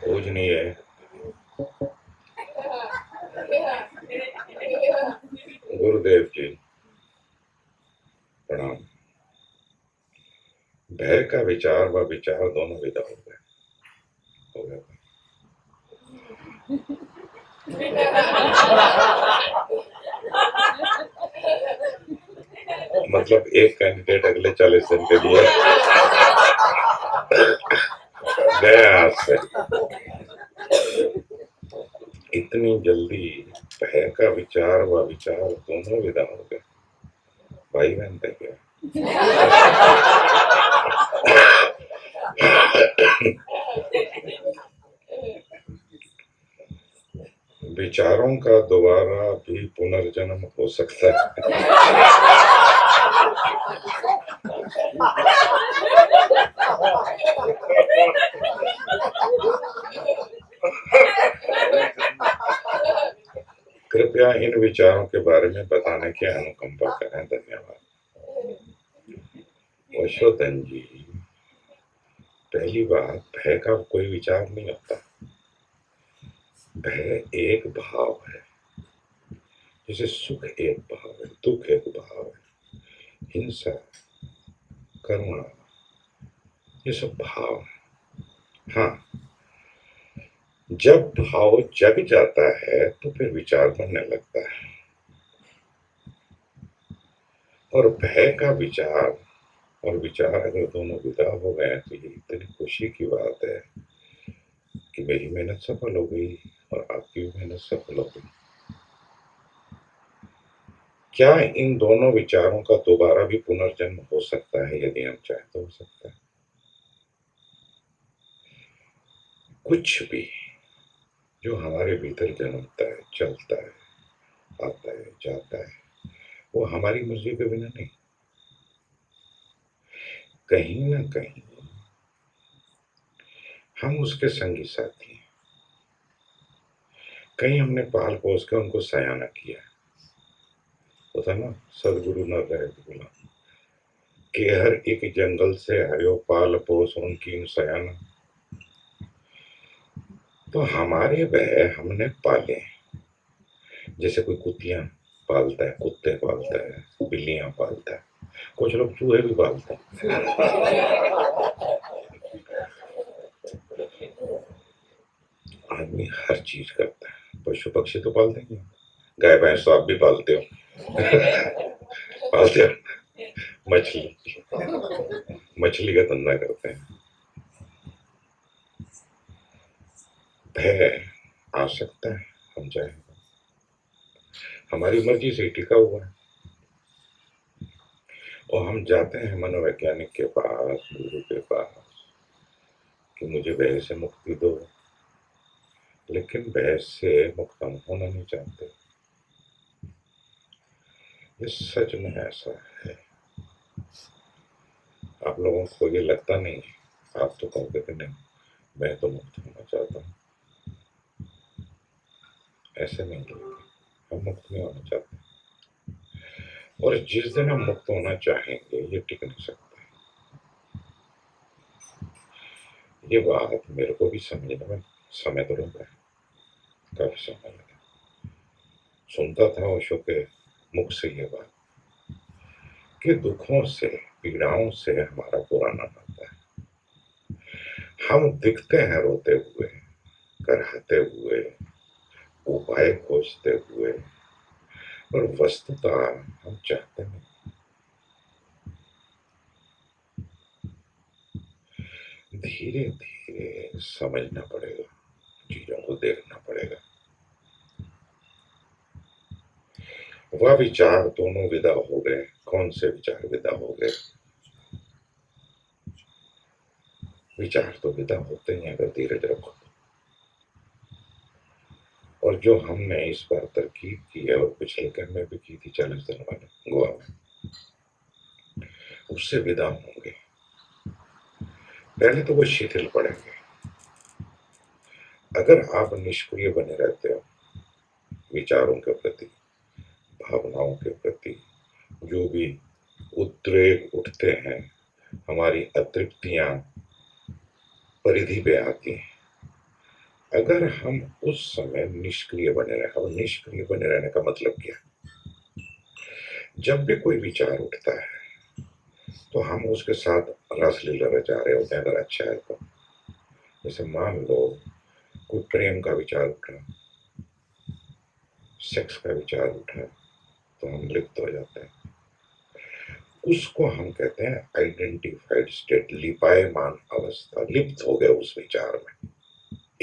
पूजनीय गुरुदेव जी प्रणाम। भय का विचार व विचार दोनों विदा हो गए। मतलब एक कैंडिडेट अगले 40 दिन के लिए गया आज से। इतनी जल्दी भय का विचार व विचार दोनों विदा हो गए। भाई बहन थे क्या? विचारों का दोबारा भी पुनर्जन्म हो सकता है। कृपया इन विचारों के बारे में बताने की अनुकंपा करें। धन्यवाद। यशोधन जी, पहली बात, भय का कोई विचार नहीं होता। भय एक भाव है, जैसे सुख एक भाव है, दुख एक भाव है, हिंसा, करुणा, ये सब भाव है। हाँ, जब भाव जग जाता है तो फिर विचार बनने लगता है। और भय का विचार और विचार अगर दोनों विदा हो गए तो ये इतनी खुशी की बात है कि मेरी मेहनत सफल हो गई और आपकी भी मेहनत सफल हो गई। क्या इन दोनों विचारों का दोबारा भी पुनर्जन्म हो सकता है? यदि हम चाहें तो हो सकता है। कुछ भी जो हमारे भीतर जन्मता है, चलता है, आता है, जाता है, वो हमारी मर्जी के बिना नहीं। कहीं ना कहीं हम उसके संगी साथी हैं। कहीं हमने पाल पोस के उनको सयाना किया। होता ना, सदगुरु न रहे बोला कि हर एक जंगल से हरियो पाल पोस उनकी सयाना। तो हमारे वह हमने पाले, जैसे कोई कुत्तियां पालता है, कुत्ते पालता है, बिल्लियां पालता है, कुछ लोग चूहे भी पालते हैं। आदमी हर चीज करता है। पशु पक्षी तो पालते ही हैं। गाय भैंस तो आप भी पालते हो। पालते हो। मछली का धंधा करते हैं। भय आ सकता है, हम चाहे, हमारी मर्जी से टिका हुआ है। और हम जाते हैं मनोवैज्ञानिक के पास, गुरु के पास, कि मुझे भय से मुक्ति दो, लेकिन भय से मुक्त हम होना नहीं चाहते। ये सच में ऐसा है। आप लोगों को ये लगता नहीं है। आप तो कहते थे नहीं, मैं तो मुक्त होना चाहता हूँ। ऐसे नहीं लगता, हम मुक्त नहीं होना चाहते। और जिस दिन हम मुक्त होना चाहेंगे, ये टिक नहीं सकता। ये बात मेरे को भी समझने में समय तो लगा, काफी समय लगा। सुनता था ओशो के मुख से ये बात कि दुखों से, पीड़ाओं से हमारा पुराना नाता है। हम दिखते हैं रोते हुए, कराहते हुए, उपाय खोजते हुए, और वस्तुतः हम चाहते नहीं। धीरे धीरे समझना पड़ेगा, चीजों को देखना पड़ेगा। वह विचार दोनों विदा हो गए। कौन से विचार विदा हो गए? विचार तो विदा होते ही हैं अगर धीरज रखो। और जो हमने इस बार तरकीब की है और पिछले कैंप में भी की थी 40 दिन वाले गोवा में, उससे विदा होंगे। पहले तो वो शिथिल पड़ेंगे। अगर आप निष्क्रिय बने रहते हो विचारों के प्रति, भावनाओं के प्रति, जो भी उद्रेक उठते हैं, हमारी अतृप्तियां परिधि पे आती हैं, अगर हम उस समय निष्क्रिय बने रहे। अब निष्क्रिय बने रहने का मतलब क्या? जब भी कोई विचार उठता है तो हम उसके साथ रसलीला रचा रहे होते हैं, अगर अच्छा है तो। जैसे मान लो कोई प्रेम का विचार उठा, सेक्स का विचार उठा, तो हम लिप्त हो जाते हैं। उसको हम कहते हैं आइडेंटिफाइड स्टेट, लिपायमान अवस्था। लिप्त हो गए उस विचार में,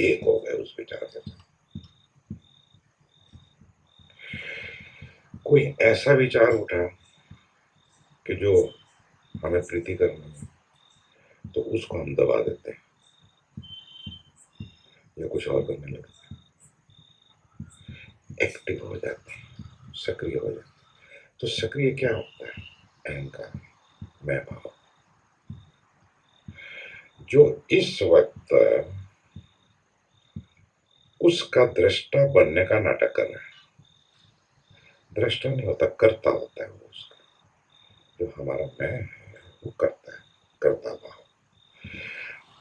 एक हो गए उस विचार के साथ। कोई ऐसा विचार उठा कि जो हमें प्रीति करनी है, तो उसको हम दबा देते हैं या कुछ और करने लगते हैं, एक्टिव हो जाते हैं, सक्रिय हो जाते हैं। तो सक्रिय क्या होता है? अहंकार, मैं भाव, जो इस वक्त उसका दृष्टा बनने का नाटक कर रहा है। दृष्टा नहीं होता, कर्ता होता है वो उसका। जो हमारा मैं है वो करता है, कर्ता भाव।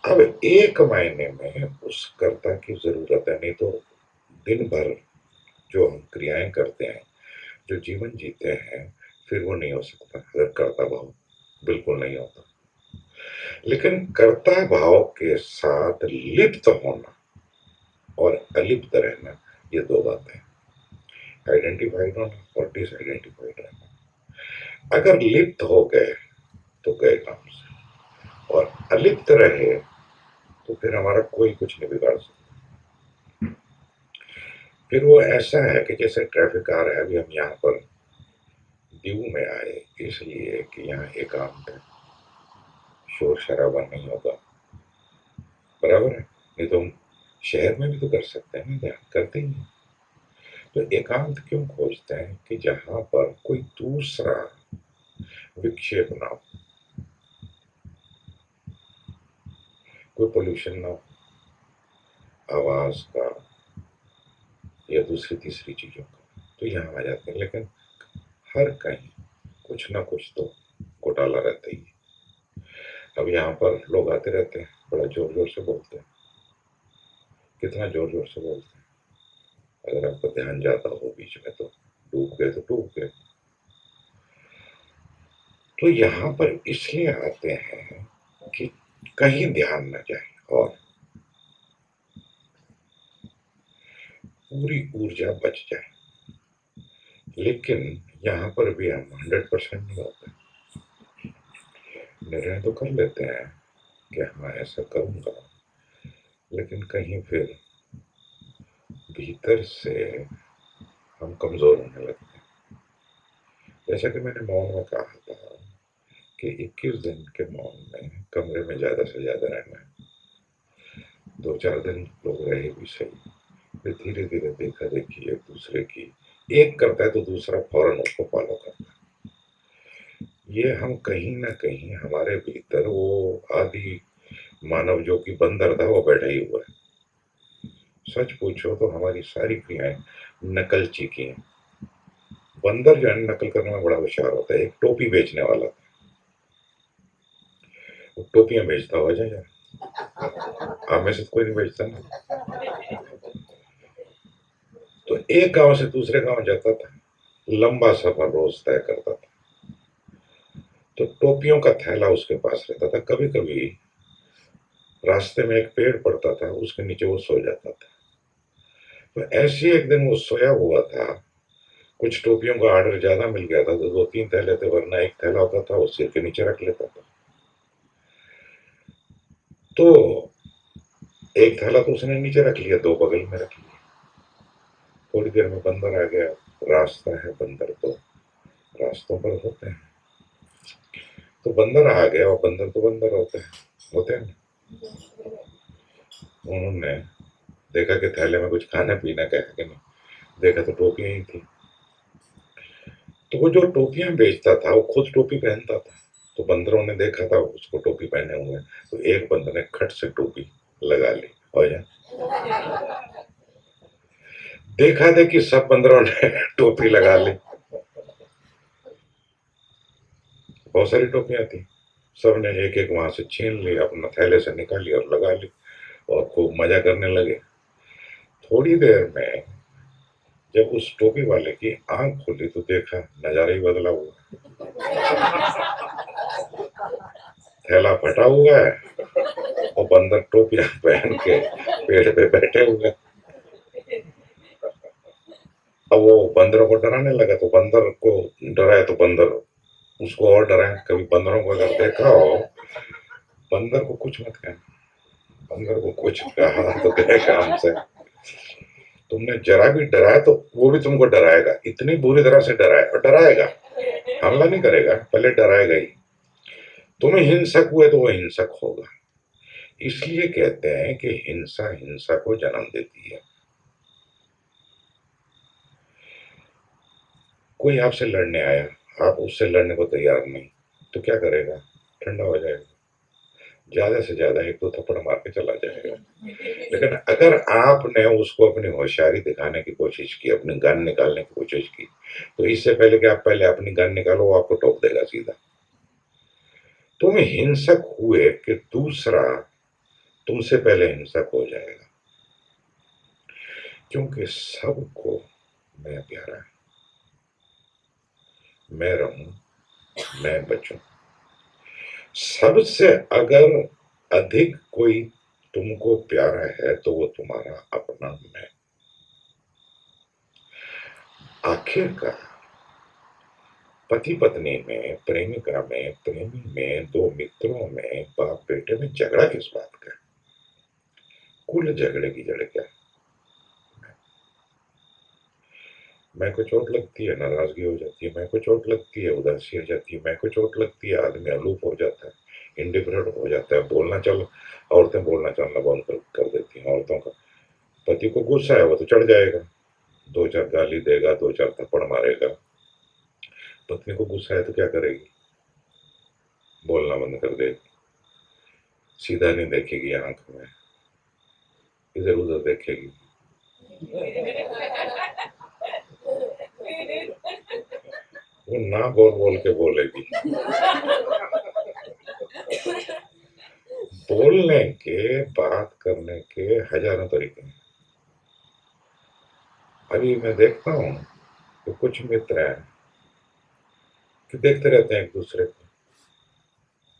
अब एक महीने में उस कर्ता की जरूरत है, नहीं तो दिन भर जो हम क्रियाएं करते हैं, जो जीवन जीते हैं, फिर वो नहीं हो सकता अगर कर्ता भाव बिल्कुल नहीं होता। लेकिन कर्ता भाव के साथ लिप्त होना और अलिप्त रहना, ये दो बातें हैं। आइडेंटिफाइड होना और डिसआइडेंटिफाइड रहना। अगर लिप्त हो गए तो गए काम से, और अलिप्त रहे तो फिर हमारा कोई कुछ नहीं बिगाड़ सकता। फिर वो ऐसा है कि जैसे ट्रैफिक आ रहा है, अभी हम यहाँ पर दीव में आए इसलिए कि यहाँ एकांत है, शोर शराबा नहीं होगा, बराबर है। नहीं तो हम शहर में भी तो कर सकते हैं ना, ध्यान करते ही हैं। तो एकांत क्यों खोजते हैं? कि जहां पर कोई दूसरा विक्षेप ना हो, कोई पोल्यूशन ना हो, आवाज का या दूसरी तीसरी चीजों का, तो यहाँ आ जाते हैं। लेकिन हर कहीं कुछ ना कुछ तो घोटाला रहता ही है। अब यहाँ पर लोग आते रहते हैं, बड़ा जोर जोर से बोलते हैं। कितना जोर जोर से बोलते हैं, अगर आपका ध्यान जाता हो बीच में तो डूब गए तो डूब गए। तो यहाँ पर इसलिए आते हैं कि कहीं ध्यान न जाए और पूरी ऊर्जा बच जाए। लेकिन यहाँ पर भी हम 100% नहीं होते। निर्णय तो कर लेते हैं कि हाँ ऐसा करूंगा, लेकिन कहीं फिर भीतर से हम कमजोर होने लगते हैं। जैसा कि मैंने मौन में कहा था कि 21 दिन के मौन में कमरे में ज्यादा से ज्यादा रहना है। 2-4 दिन लोग रहे भी सही, फिर धीरे धीरे देखा देखी एक दूसरे की, एक करता है तो दूसरा फौरन उसको फॉलो करता है। ये हम कहीं ना कहीं हमारे भीतर वो आदि मानव जो कि बंदर था वो बैठा ही हुआ है। सच पूछो तो हमारी सारी क्रियाएं नकलची की हैं। बंदर जो है नकल करने में बड़ा होशियार होता है। एक टोपी बेचने वाला था, वो टोपियां बेचता हुआ जाएगा। आप में से तो कोई नहीं बेचता ना। तो एक गांव से दूसरे गांव जाता था, लंबा सफर रोज तय करता था। तो टोपियों का थैला उसके पास रहता था। कभी कभी रास्ते में एक पेड़ पड़ता था, उसके नीचे वो सो जाता था। तो ऐसे एक दिन वो सोया हुआ था, कुछ टोपियों का ऑर्डर ज्यादा मिल गया था, तो 2-3 थैले थे, वरना एक थैला होता था वो सिर के नीचे रख लेता था। तो एक थैला तो उसने नीचे रख लिया, दो बगल में रख लिया। थोड़ी देर में बंदर आ गया। रास्ता है, बंदर तो रास्तों पर होते हैं। तो बंदर आ गया, और बंदर तो बंदर होते हैं ना। उन्होंने देखा कि थैले में कुछ खाना पीना का है कि नहीं, देखा तो टोपियां ही थी। तो वो जो टोपियां बेचता था वो खुद टोपी पहनता था। तो बंदरों ने देखा था उसको टोपी पहने हुए, तो एक बंदर ने खट से टोपी लगा ली और देखा था कि सब बंदरों ने टोपी लगा ली। बहुत सारी टोपियां थी, सबने एक एक वहां से छीन ली, अपना थैले से निकाली और लगा ली और खूब मजा करने लगे। थोड़ी देर में जब उस टोपी वाले की आंख खुली तो देखा नजारा ही बदला हुआ। थैला फटा हुआ है और बंदर टोपियां पहन के पेड़ पे बैठे हुए। अब वो बंदरों को डराने लगा, तो बंदर को डराए तो बंदर उसको और डराए। कभी बंदरों को अगर देखा हो, बंदर को कुछ मत कहना, बंदर को कुछ कहा तो गए काम से। तुमने जरा भी डराया तो वो भी तुमको डराएगा, इतनी बुरी तरह से डराए और डराएगा, हमला नहीं करेगा, पहले डराएगा ही। तुम्हें हिंसक हुए तो वो हिंसक होगा। इसलिए कहते हैं कि हिंसा हिंसा को जन्म देती है। कोई आपसे लड़ने आया, आप उससे लड़ने को तैयार नहीं, तो क्या करेगा? ठंडा हो जाएगा, ज्यादा से ज्यादा एक दो थप्पड़ मार के चला जाएगा। लेकिन अगर आपने उसको अपनी होशियारी दिखाने की कोशिश की, अपनी गन निकालने की कोशिश की, तो इससे पहले कि आप पहले अपनी गन निकालो, वो आपको ठोक देगा सीधा। तुम हिंसक हुए कि दूसरा तुमसे पहले हिंसक हो जाएगा, क्योंकि सबको मैं प्यारा है। मैं रहूं, मैं बचूं। सबसे अगर अधिक कोई तुमको प्यारा है तो वो तुम्हारा अपना मैं। आखिरकार पति पत्नी में, प्रेमिका में, प्रेमी में, दो मित्रों में, बाप बेटे में झगड़ा किस बात का? कुल झगड़े की जड़ क्या? मैं को चोट लगती है, नाराजगी हो जाती है, मैं को चोट लगती है, उदासी हो जाती है, मैं को चोट लगती है, आदमी अलूप हो जाता है, इंडिफरेंट हो जाता है, बोलना चल। औरतें बोलना चलना बंद कर देती हैं। औरतों का पति को गुस्सा है वो तो चढ़ जाएगा, दो चार गाली देगा, दो चार थप्पड़ मारेगा। पत्नी को गुस्सा है तो क्या करेगी? बोलना बंद कर देगी, सीधा नहीं देखेगी आंख में, इधर उधर देखेगी। वो ना बोल बोल के बोलेगी। बोलने के, बात करने के हजारों तरीके हैं। अभी मैं देखता हूँ कि कुछ मित्र हैं कि देखते रहते हैं एक दूसरे को,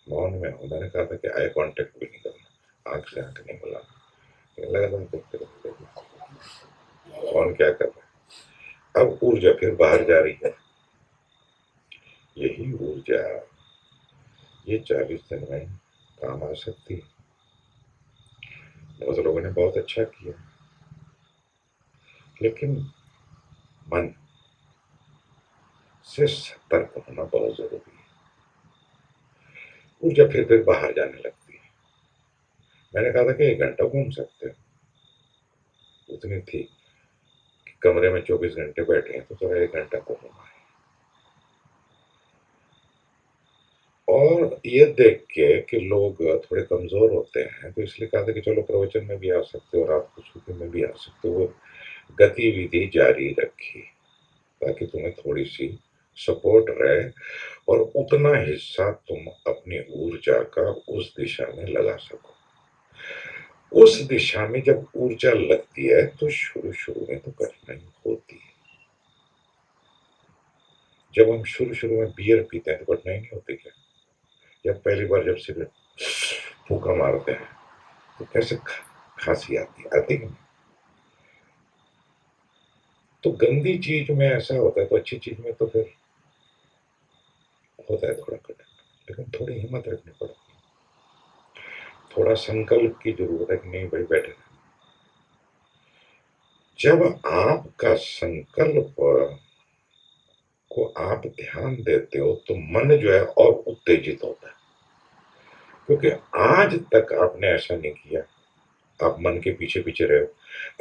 मौन में हो। मैंने कहा था कि आई कांटेक्ट भी नहीं करना, आंख से आंख नहीं मिलाना। लगा था देखते रहते कौन क्या कर रहा है। अब ऊर्जा फिर बाहर जा रही है। यही ऊर्जा ये 40 दिन में काम आ सकती है। बहुत लोगों ने बहुत अच्छा किया, लेकिन मन से सतर्क होना बहुत जरूरी है। ऊर्जा फिर बाहर जाने लगती है। मैंने कहा था कि 1 घंटा घूम सकते हो, उतनी थी कि कमरे में 24 घंटे बैठे हैं तो जरा 1 घंटा घूमना है। और ये देख के कि लोग थोड़े कमजोर होते हैं, तो इसलिए कहा था कि चलो प्रवचन में भी आ सकते हो, रात को सूफी में भी आ सकते हो। वो गतिविधि जारी रखी ताकि तुम्हें थोड़ी सी सपोर्ट रहे और उतना हिस्सा तुम अपनी ऊर्जा का उस दिशा में लगा सको। उस दिशा में जब ऊर्जा लगती है तो शुरू शुरू में तो कठिनाई होती है। जब हम शुरू शुरू में बियर पीते हैं तो कठिनाई नहीं होती क्या? जब पहली बार जब सिगरेट फूका मारते हैं तो कैसे खांसी आती है। तो गंदी चीज में ऐसा होता है, तो अच्छी चीज में तो फिर होता है थोड़ा कठिन, लेकिन थोड़ी हिम्मत रखनी पड़ती है, थोड़ा संकल्प की जरूरत है कि नहीं भाई बैठे। जब आपका संकल्प को आप ध्यान देते हो तो मन जो है और उत्तेजित होता है। क्योंकि आज तक आपने ऐसा नहीं किया, आप मन के पीछे पीछे रहे हो,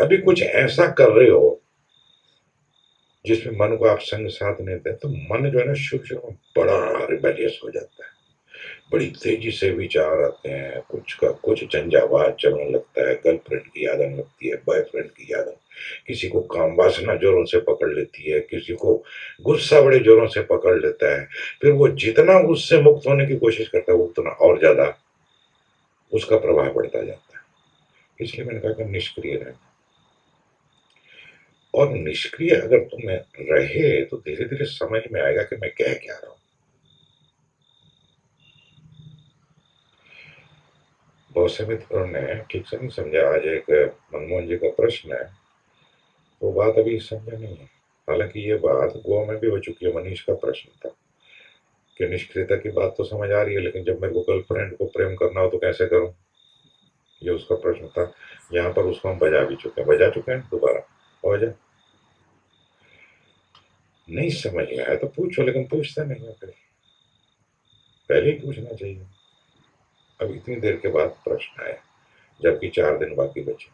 अभी कुछ ऐसा कर रहे हो जिसमें मन को आप संग साथ नहीं देते, तो मन जो है ना शुरू शुरू में बड़ा रिबेलियस हो जाता है, बड़ी तेजी से विचार आते हैं, कुछ का कुछ झंझावात चलने लगता है, गर्लफ्रेंड की याद आने लगती है, बॉयफ्रेंड की याद आने, किसी को काम वासना जोरों से पकड़ लेती है, किसी को गुस्सा बड़े जोरों से पकड़ लेता है, फिर वो जितना उससे मुक्त होने की कोशिश करता है उतना और ज्यादा उसका प्रभाव बढ़ता जाता है। इसलिए मैंने कहा कि निष्क्रिय रहना, और निष्क्रिय अगर तुम्हें रहे तो धीरे धीरे समझ में आएगा कि मैं कह क्या रहा हूं। बहुत से मित्रों ने ठीक से नहीं समझा, आज एक मनमोहन जी का प्रश्न है, वो बात अभी समझा नहीं है। हालांकि ये बात गोवा में भी हो चुकी है, मनीष का प्रश्न था कि निष्क्रियता की बात तो समझ आ रही है, लेकिन जब मेरे को गर्लफ्रेंड को प्रेम करना हो तो कैसे करूं, ये उसका प्रश्न था। यहाँ पर उसको हम बजा चुके हैं दोबारा, हो जाए। नहीं समझ में आया तो पूछो, लेकिन पूछते नहीं हो फिर, पहले ही पूछना चाहिए। अब इतनी देर के बाद प्रश्न आया, जबकि 4 दिन बाकी बचे,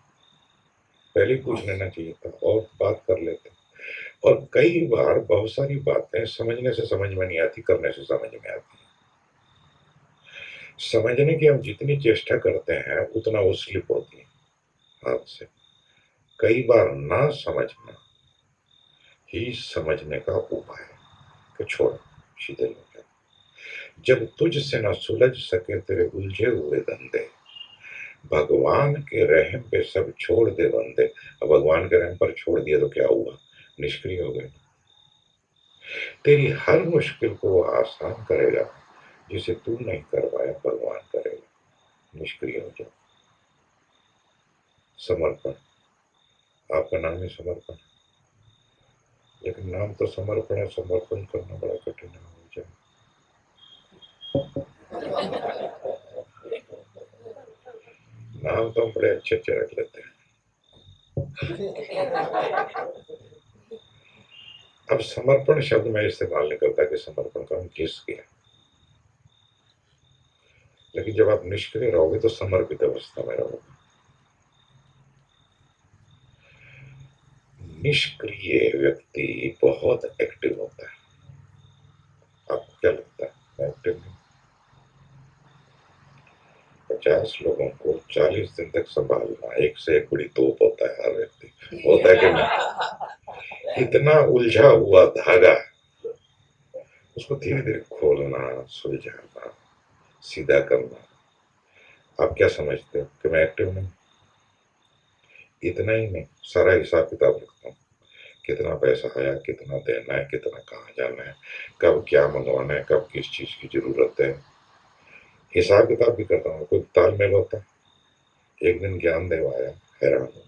पहले ही पूछ लेना चाहिए था और बात कर लेते। और कई बार बहुत सारी बातें समझने से समझ में नहीं आती, करने से समझ में आती है। समझने की हम जितनी चेष्टा करते हैं उतना वो स्लिप होती है हाथ से। कई बार ना समझना ही समझने का उपाय है कि छोड़, सीधे हो जाए। जब तुझसे न सुलझ सके तेरे उलझे हुए धंधे, भगवान के रहम पे सब छोड़ दे बंदे। अब भगवान के रहम पर छोड़ दिया तो क्या हुआ, निष्क्रिय हो गए। तेरी हर मुश्किल को वो आसान करेगा, जिसे तू नहीं कर पाया भगवान करेगा। निष्क्रिय हो जाओ। समर्पण, आपका नाम ही समर्पण, लेकिन नाम तो समर्पण है, समर्पण करना बड़ा कठिन हो जाए। नाम तो हम बड़े अच्छे अच्छे रख लेते हैं। अब समर्पण शब्द मैं इस्तेमाल नहीं करता कि समर्पण का हम किस किया, लेकिन जब आप निष्क्रिय रहोगे तो समर्पित अवस्था में रहोगे। निष्क्रिय व्यक्ति बहुत एक्टिव होता है। आपको क्या लगता है मैं एक्टिव नहीं? 50 लोगों को 40 दिन तक संभालना, एक से एक बड़ी तोप होता है हर व्यक्ति, होता है कि नहीं? इतना उलझा हुआ धागा, उसको धीरे धीरे खोलना, सुलझाना, सीधा करना। आप क्या समझते हो कि मैं एक्टिव नहीं? इतना ही नहीं, सारा हिसाब किताब रखता हूँ, कितना पैसा आया, कितना देना है, कितना कहाँ जाना है, कब क्या मंगवाना है, कब किस चीज की जरूरत है, हिसाब किताब भी करता हूँ। कोई तालमेल होता है। एक दिन ज्ञान देव आया, हैरान हूँ,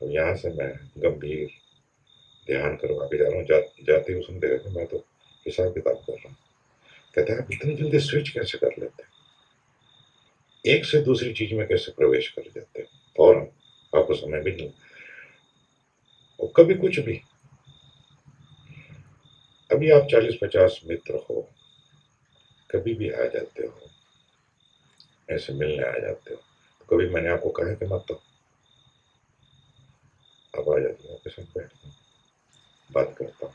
तो यहाँ से मैं गंभीर ध्यान करवा के जा रहा हूँ, जाते हुए सुनते रहते, मैं तो हिसाब किताब कर रहा हूँ। कहते हैं आप इतनी जल्दी स्विच कैसे कर लेते हैं, एक से दूसरी चीज में कैसे प्रवेश कर जाते हैं फौरन, आपको समय भी नहीं, और कभी कुछ भी। अभी आप 40-50 मित्र हो, कभी भी आ जाते हो, ऐसे मिलने आ जाते हो, तो कभी मैंने आपको कहा कि मत, तो अब आ जाते हो, आपके साथ बैठता हूँ, बात करता हूँ,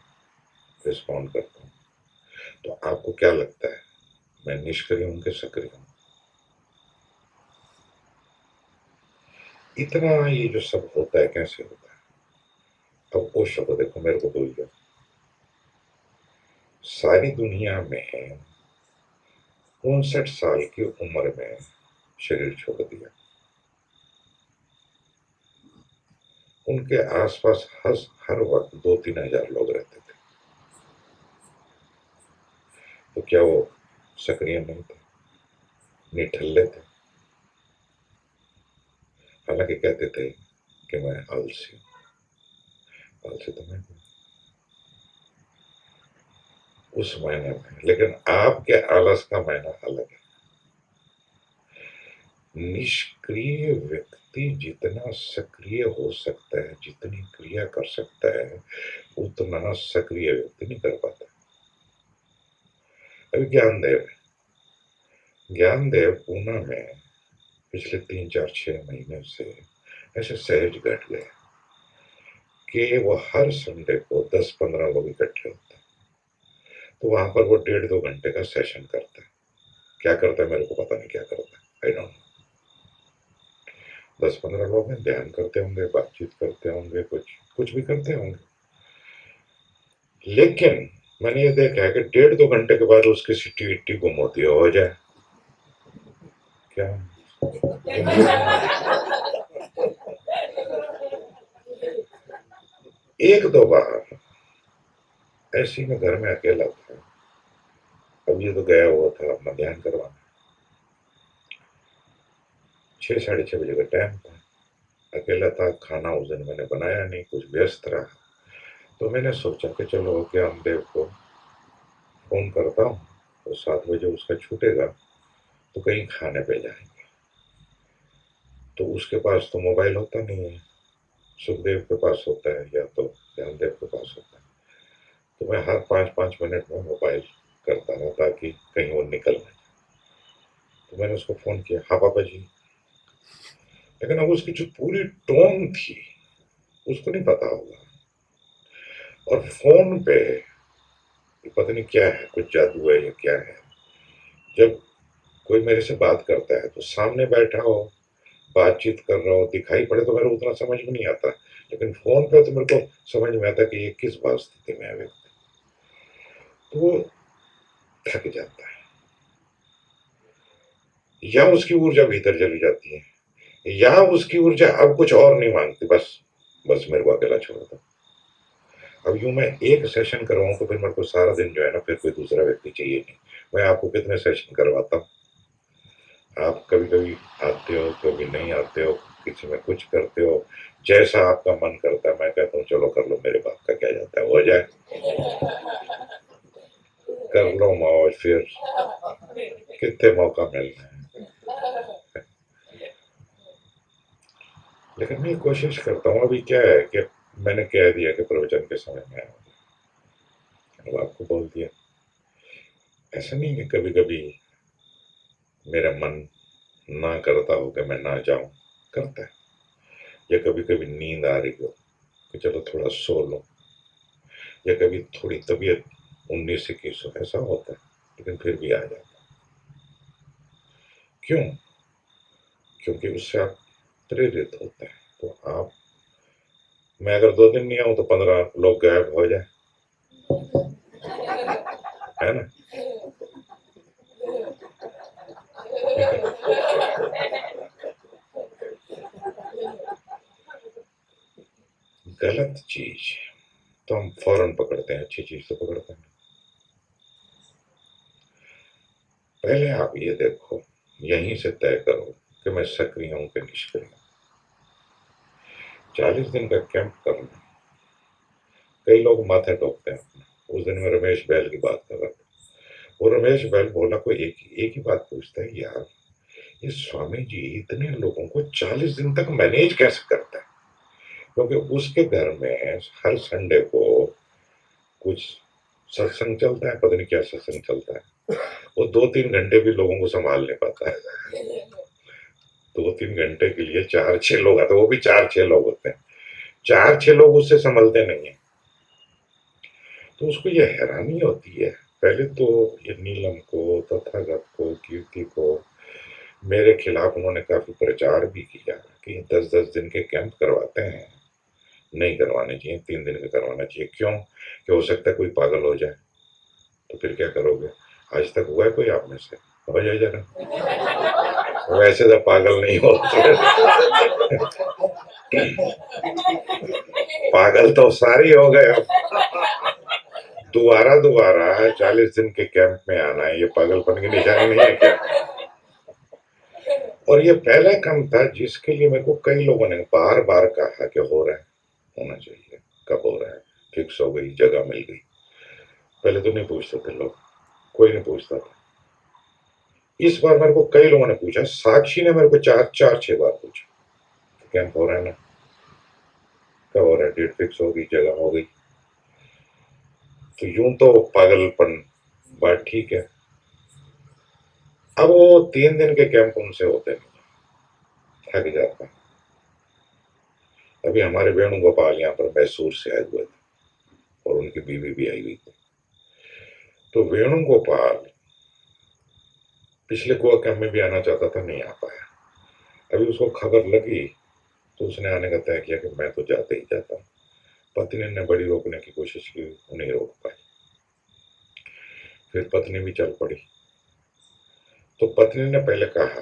रिस्पॉन्ड करता हूँ। तो आपको क्या लगता है मैं निष्क्रिय हूं कि सक्रिय हूं? इतना ये जो सब होता है कैसे होता है? अब उस शब्द देखो, मेरे को भूल गया। सारी दुनिया में 59 साल की उम्र में शरीर छोड़ दिया। उनके आसपास हर वक्त 2-3 हजार लोग रहते थे, तो क्या वो सक्रिय नहीं थे, निठल्ले थे? हालांकि कहते थे कि मैं आलसी हूं, आलसी तो मैं उस महीने में, लेकिन आपके आलस का महीना अलग है। निष्क्रिय व्यक्ति जितना सक्रिय हो सकता है, जितनी क्रिया कर सकता है, उतना सक्रिय व्यक्ति नहीं कर पाता। अभी ज्ञान देव है, ज्ञानदेव पूना में पिछले 3 4 6 महीने से ऐसे सहज घट गए कि वो हर संडे को 10 15 लोग इकट्ठे होते हैं। तो वहां पर वो 1.5 2 घंटे का सेशन करता है। क्या करता है मेरे को पता नहीं, क्या करता है, आई डोंट नो। 10 15 लोग हैं, ध्यान करते होंगे, बातचीत करते होंगे, कुछ कुछ भी करते होंगे। लेकिन मैंने ये देखा है कि 1.5 2 घंटे के बाद उसकी सिटी विट्टी गुम होती है, हो जाए क्या। एक दो बार ऐसी में घर में अकेला था। अब ये तो गया हुआ था अपना ध्यान करवाना। 6 साढ़े 6 बजे का टाइम था। अकेला था, खाना उस दिन मैंने बनाया नहीं, कुछ व्यस्त रहा। तो मैंने सोचा कि चलो ज्ञानदेव को फोन करता हूँ, तो 7 बजे उसका छूटेगा तो कहीं खाने पे जाएंगे। तो उसके पास तो मोबाइल होता नहीं है, सुखदेव के पास होता है या तो ज्ञानदेव के पास होता है। तो मैं हर 5 5 मिनट में मोबाइल करता रहा ताकि कहीं वो निकल ना जाए। तो मैंने उसको फोन किया, हाँ पापा जी। लेकिन अब उसकी जो पूरी टोन थी उसको नहीं पता होगा। और फोन पे पता नहीं क्या है, कुछ जादू है या क्या है। जब कोई मेरे से बात करता है तो सामने बैठा हो, बातचीत कर रहा हो, दिखाई पड़े तो मेरे को उतना समझ में नहीं आता। लेकिन फोन पे तो मेरे को समझ में आता कि ये किस बात स्थिति में है व्यक्ति। तो वो थक जाता है, या उसकी ऊर्जा भीतर चली जाती है, या उसकी ऊर्जा अब कुछ और नहीं मांगती, बस बस मेरे को अकेला छोड़ दो। अब यूं मैं एक सेशन करवाऊं तो फिर मेरे को सारा दिन जो है ना, फिर कोई दूसरा व्यक्ति चाहिए नहीं। मैं आपको कितने सेशन करवाता हूँ, आप कभी कभी आते हो, कभी नहीं आते हो, किसी में कुछ करते हो, जैसा आपका मन करता है। मैं कहता हूँ चलो कर लो, मेरे बाप का क्या जाता है, हो जाए, कर लो मौज। फिर कितने मौका मिलना है। लेकिन मैं कोशिश करता हूँ, अभी क्या है कि मैंने कह दिया कि प्रवचन के समय में आऊंगा, अब आपको बोल दिया। ऐसा नहीं है, कभी कभी मेरा मन ना करता हो कि मैं ना जाऊं, करता है। या कभी कभी नींद आ रही हो कि चलो थोड़ा सो लो, या कभी थोड़ी तबीयत 19 21 हो, ऐसा होता है। लेकिन फिर भी आ जाता है। क्यों? क्योंकि उससे आप प्रेरित होते हैं। तो आप, मैं अगर 2 दिन नहीं आऊं तो 15 लोग गायब हो जाए, है ना। गलत चीज तो हम फौरन पकड़ते हैं, अच्छी चीज तो पकड़ते हैं। पहले आप ये देखो, यहीं से तय करो कि मैं सक्रिय हूं कि निष्क्रिय हूं। 40 दिन का कैंप करना, कई लोग माथे ठोकते हैं। उस दिन मैं रमेश बैल की बात कर रहा था। वो रमेश बैल बोला, कोई एक ही बात पूछता है, यार ये स्वामी जी इतने लोगों को 40 दिन तक मैनेज कैसे करता है। क्योंकि उसके घर में हर संडे को कुछ सत्संग चलता है, पता नहीं क्या सत्संग चलता है। वो 2 3 घंटे भी लोगों को संभाल नहीं पाता है। 2 3 घंटे के लिए 4 6 लोग आते, वो भी 4 6 लोग होते हैं। 4 6 लोग उससे संभलते नहीं है। तो उसको ये हैरानी होती है। पहले तो ये नीलम को, तथागत को, कीर्ति को मेरे खिलाफ उन्होंने काफी प्रचार भी किया कि 10 10 दिन के कैंप करवाते हैं, नहीं करवाने चाहिए, 3 दिन का करवाना चाहिए। क्यों? कि हो सकता है कोई पागल हो जाए, तो फिर क्या करोगे। आज तक हुआ है कोई आप में से? हो जाए जरा, वैसे तो पागल नहीं होते। पागल तो सारे हो गए। दोबारा दोबारा 40 दिन के कैंप में आना है, ये पागलपन की निशानी नहीं है क्या? और ये पहला काम था जिसके लिए मेरे को कई लोगों ने बार बार कहा कि हो रहा है, होना चाहिए, कब हो रहा है, फिक्स हो गई, जगह मिल गई। पहले तो नहीं पूछते थे लोग, कोई नहीं पूछता था। इस बार मेरे को कई लोगों ने पूछा, साक्षी ने मेरे को 4 4 6 बार पूछा, कैंप हो रहा है ना, कब हो रहा है, डेट फिक्स हो गई, जगह हो गई। तो यूं तो पागलपन बात ठीक है। अब वो 3 दिन के कैंप उनसे होते नहीं, थक जाता है। अभी हमारे वेणुगोपाल यहाँ पर मैसूर से आए हुए थे और उनकी बीवी भी आई हुई थी। तो वेणुगोपाल पिछले गोवा कैंप में भी आना चाहता था, नहीं आ पाया। अभी उसको खबर लगी तो उसने आने का तय किया कि मैं तो जाते ही जाता हूँ। पत्नी ने बड़ी रोकने की कोशिश की, उन्हें रोक पाई। फिर पत्नी भी चल पड़ी। तो पत्नी ने पहले कहा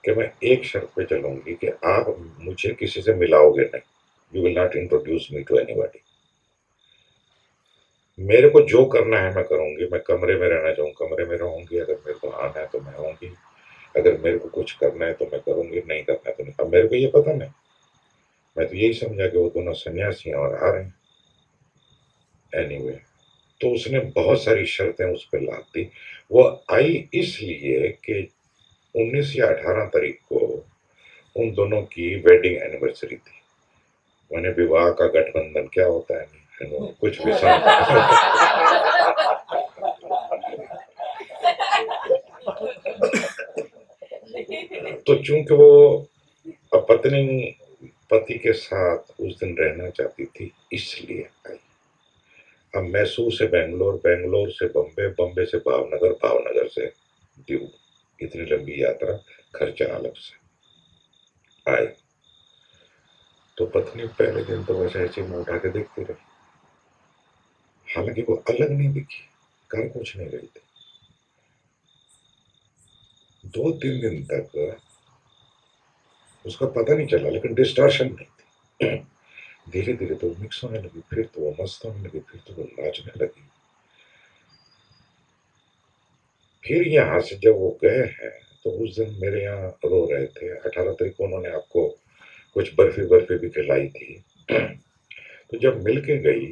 कि मैं एक शर्त पे चलूंगी कि आप मुझे किसी से मिलाओगे नहीं, you will not introduce me to anybody. मेरे को जो करना है मैं करूंगी, मैं कमरे में रहना चाहूँ कमरे में रहूंगी, अगर मेरे को आना है तो मैं आऊंगी, अगर मेरे को कुछ करना है तो मैं करूंगी, नहीं करना है तो नहीं। अब मेरे को ये पता नहीं, मैं तो यही समझा कि वो दोनों सन्यासी हैं और आ रहे हैं। एनीवे, तो उसने बहुत सारी शर्तें उस पर लाद दी। वो आई इसलिए कि 19 या 18 तारीख को उन दोनों की वेडिंग एनिवर्सरी थी। मैंने विवाह का गठबंधन क्या होता है, कुछ भी तो चूंकि वो पत्नी पति के साथ उस दिन रहना चाहती थी, इसलिए आई। अब मैसूर से बेंगलोर, बेंगलोर से बम्बे, बम्बे से भावनगर, भावनगर से दीव, इतनी लंबी यात्रा, खर्चा अलग से। आए तो पत्नी पहले दिन तो वैसे ऐसे मुंह उठा के देखती रही, हालांकि वो अलग नहीं दिखी, कर कुछ नहीं रही थी। 2-3 दिन तक उसका पता नहीं चला, लेकिन डिस्टॉर्शन नहीं थी। धीरे धीरे तो मिक्स होने लगी, फिर तो वो मस्त होने लगी, फिर तो वो नाचने लगी। फिर यहाँ से जब वो गए हैं तो उस दिन मेरे यहाँ रो रहे थे। 18 तारीख को उन्होंने आपको कुछ बर्फी बर्फी भी खिलाई थी। तो जब मिल के गई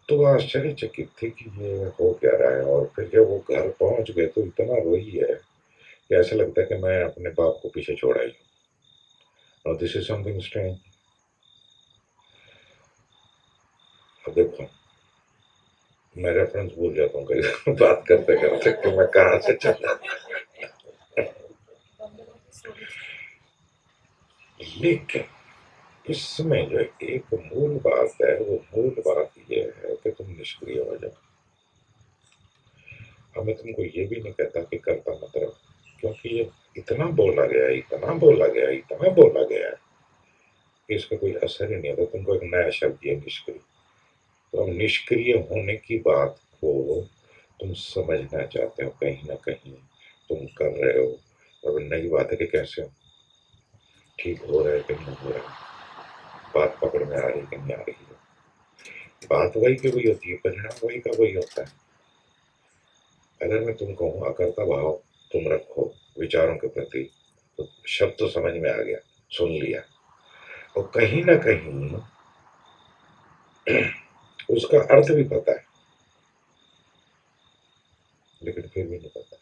तो वो आश्चर्यचकित थी कि ये हो क्या रहा है। और फिर जब वो घर पहुंच गए तो इतना रोई है कि ऐसा लगता है कि मैं अपने बाप को पीछे छोड़ आई हूँ। और दिस इज समथिंग स्ट्रेंज। अब देखो, मैं रेफरेंस भूल जाता हूँ कई बात करते करते कि मैं कहाँ से चला। लेकिन इसमें जो एक मूल बात है, वो मूल बात ये है कि तुम निष्क्रिय हो जाओ। अब मैं तुमको ये भी नहीं कहता कि करता मत रहो, क्योंकि ये इतना बोला गया है, इतना बोला गया है, इतना बोला गया है कि इसका कोई असर ही नहीं होता। तुमको एक नया शब्द दिया, निष्क्रिय। तो अब निष्क्रिय होने की बात को तुम समझना चाहते हो, कहीं ना कहीं तुम कर रहे हो। और नई बात है कि कैसे हो, ठीक हो रहा है कि नहीं हो रहा है, बात पकड़ में आ रही कि नहीं आ रही है। बात वही की वही होती है, परिणाम वही का वही होता है। अगर मैं तुम कहूँ अकर्ता भाव तुम रखो विचारों के प्रति, तो शब्द तो समझ में आ गया, सुन लिया, और कहीं ना कहीं उसका अर्थ भी पता है, लेकिन फिर भी नहीं पता।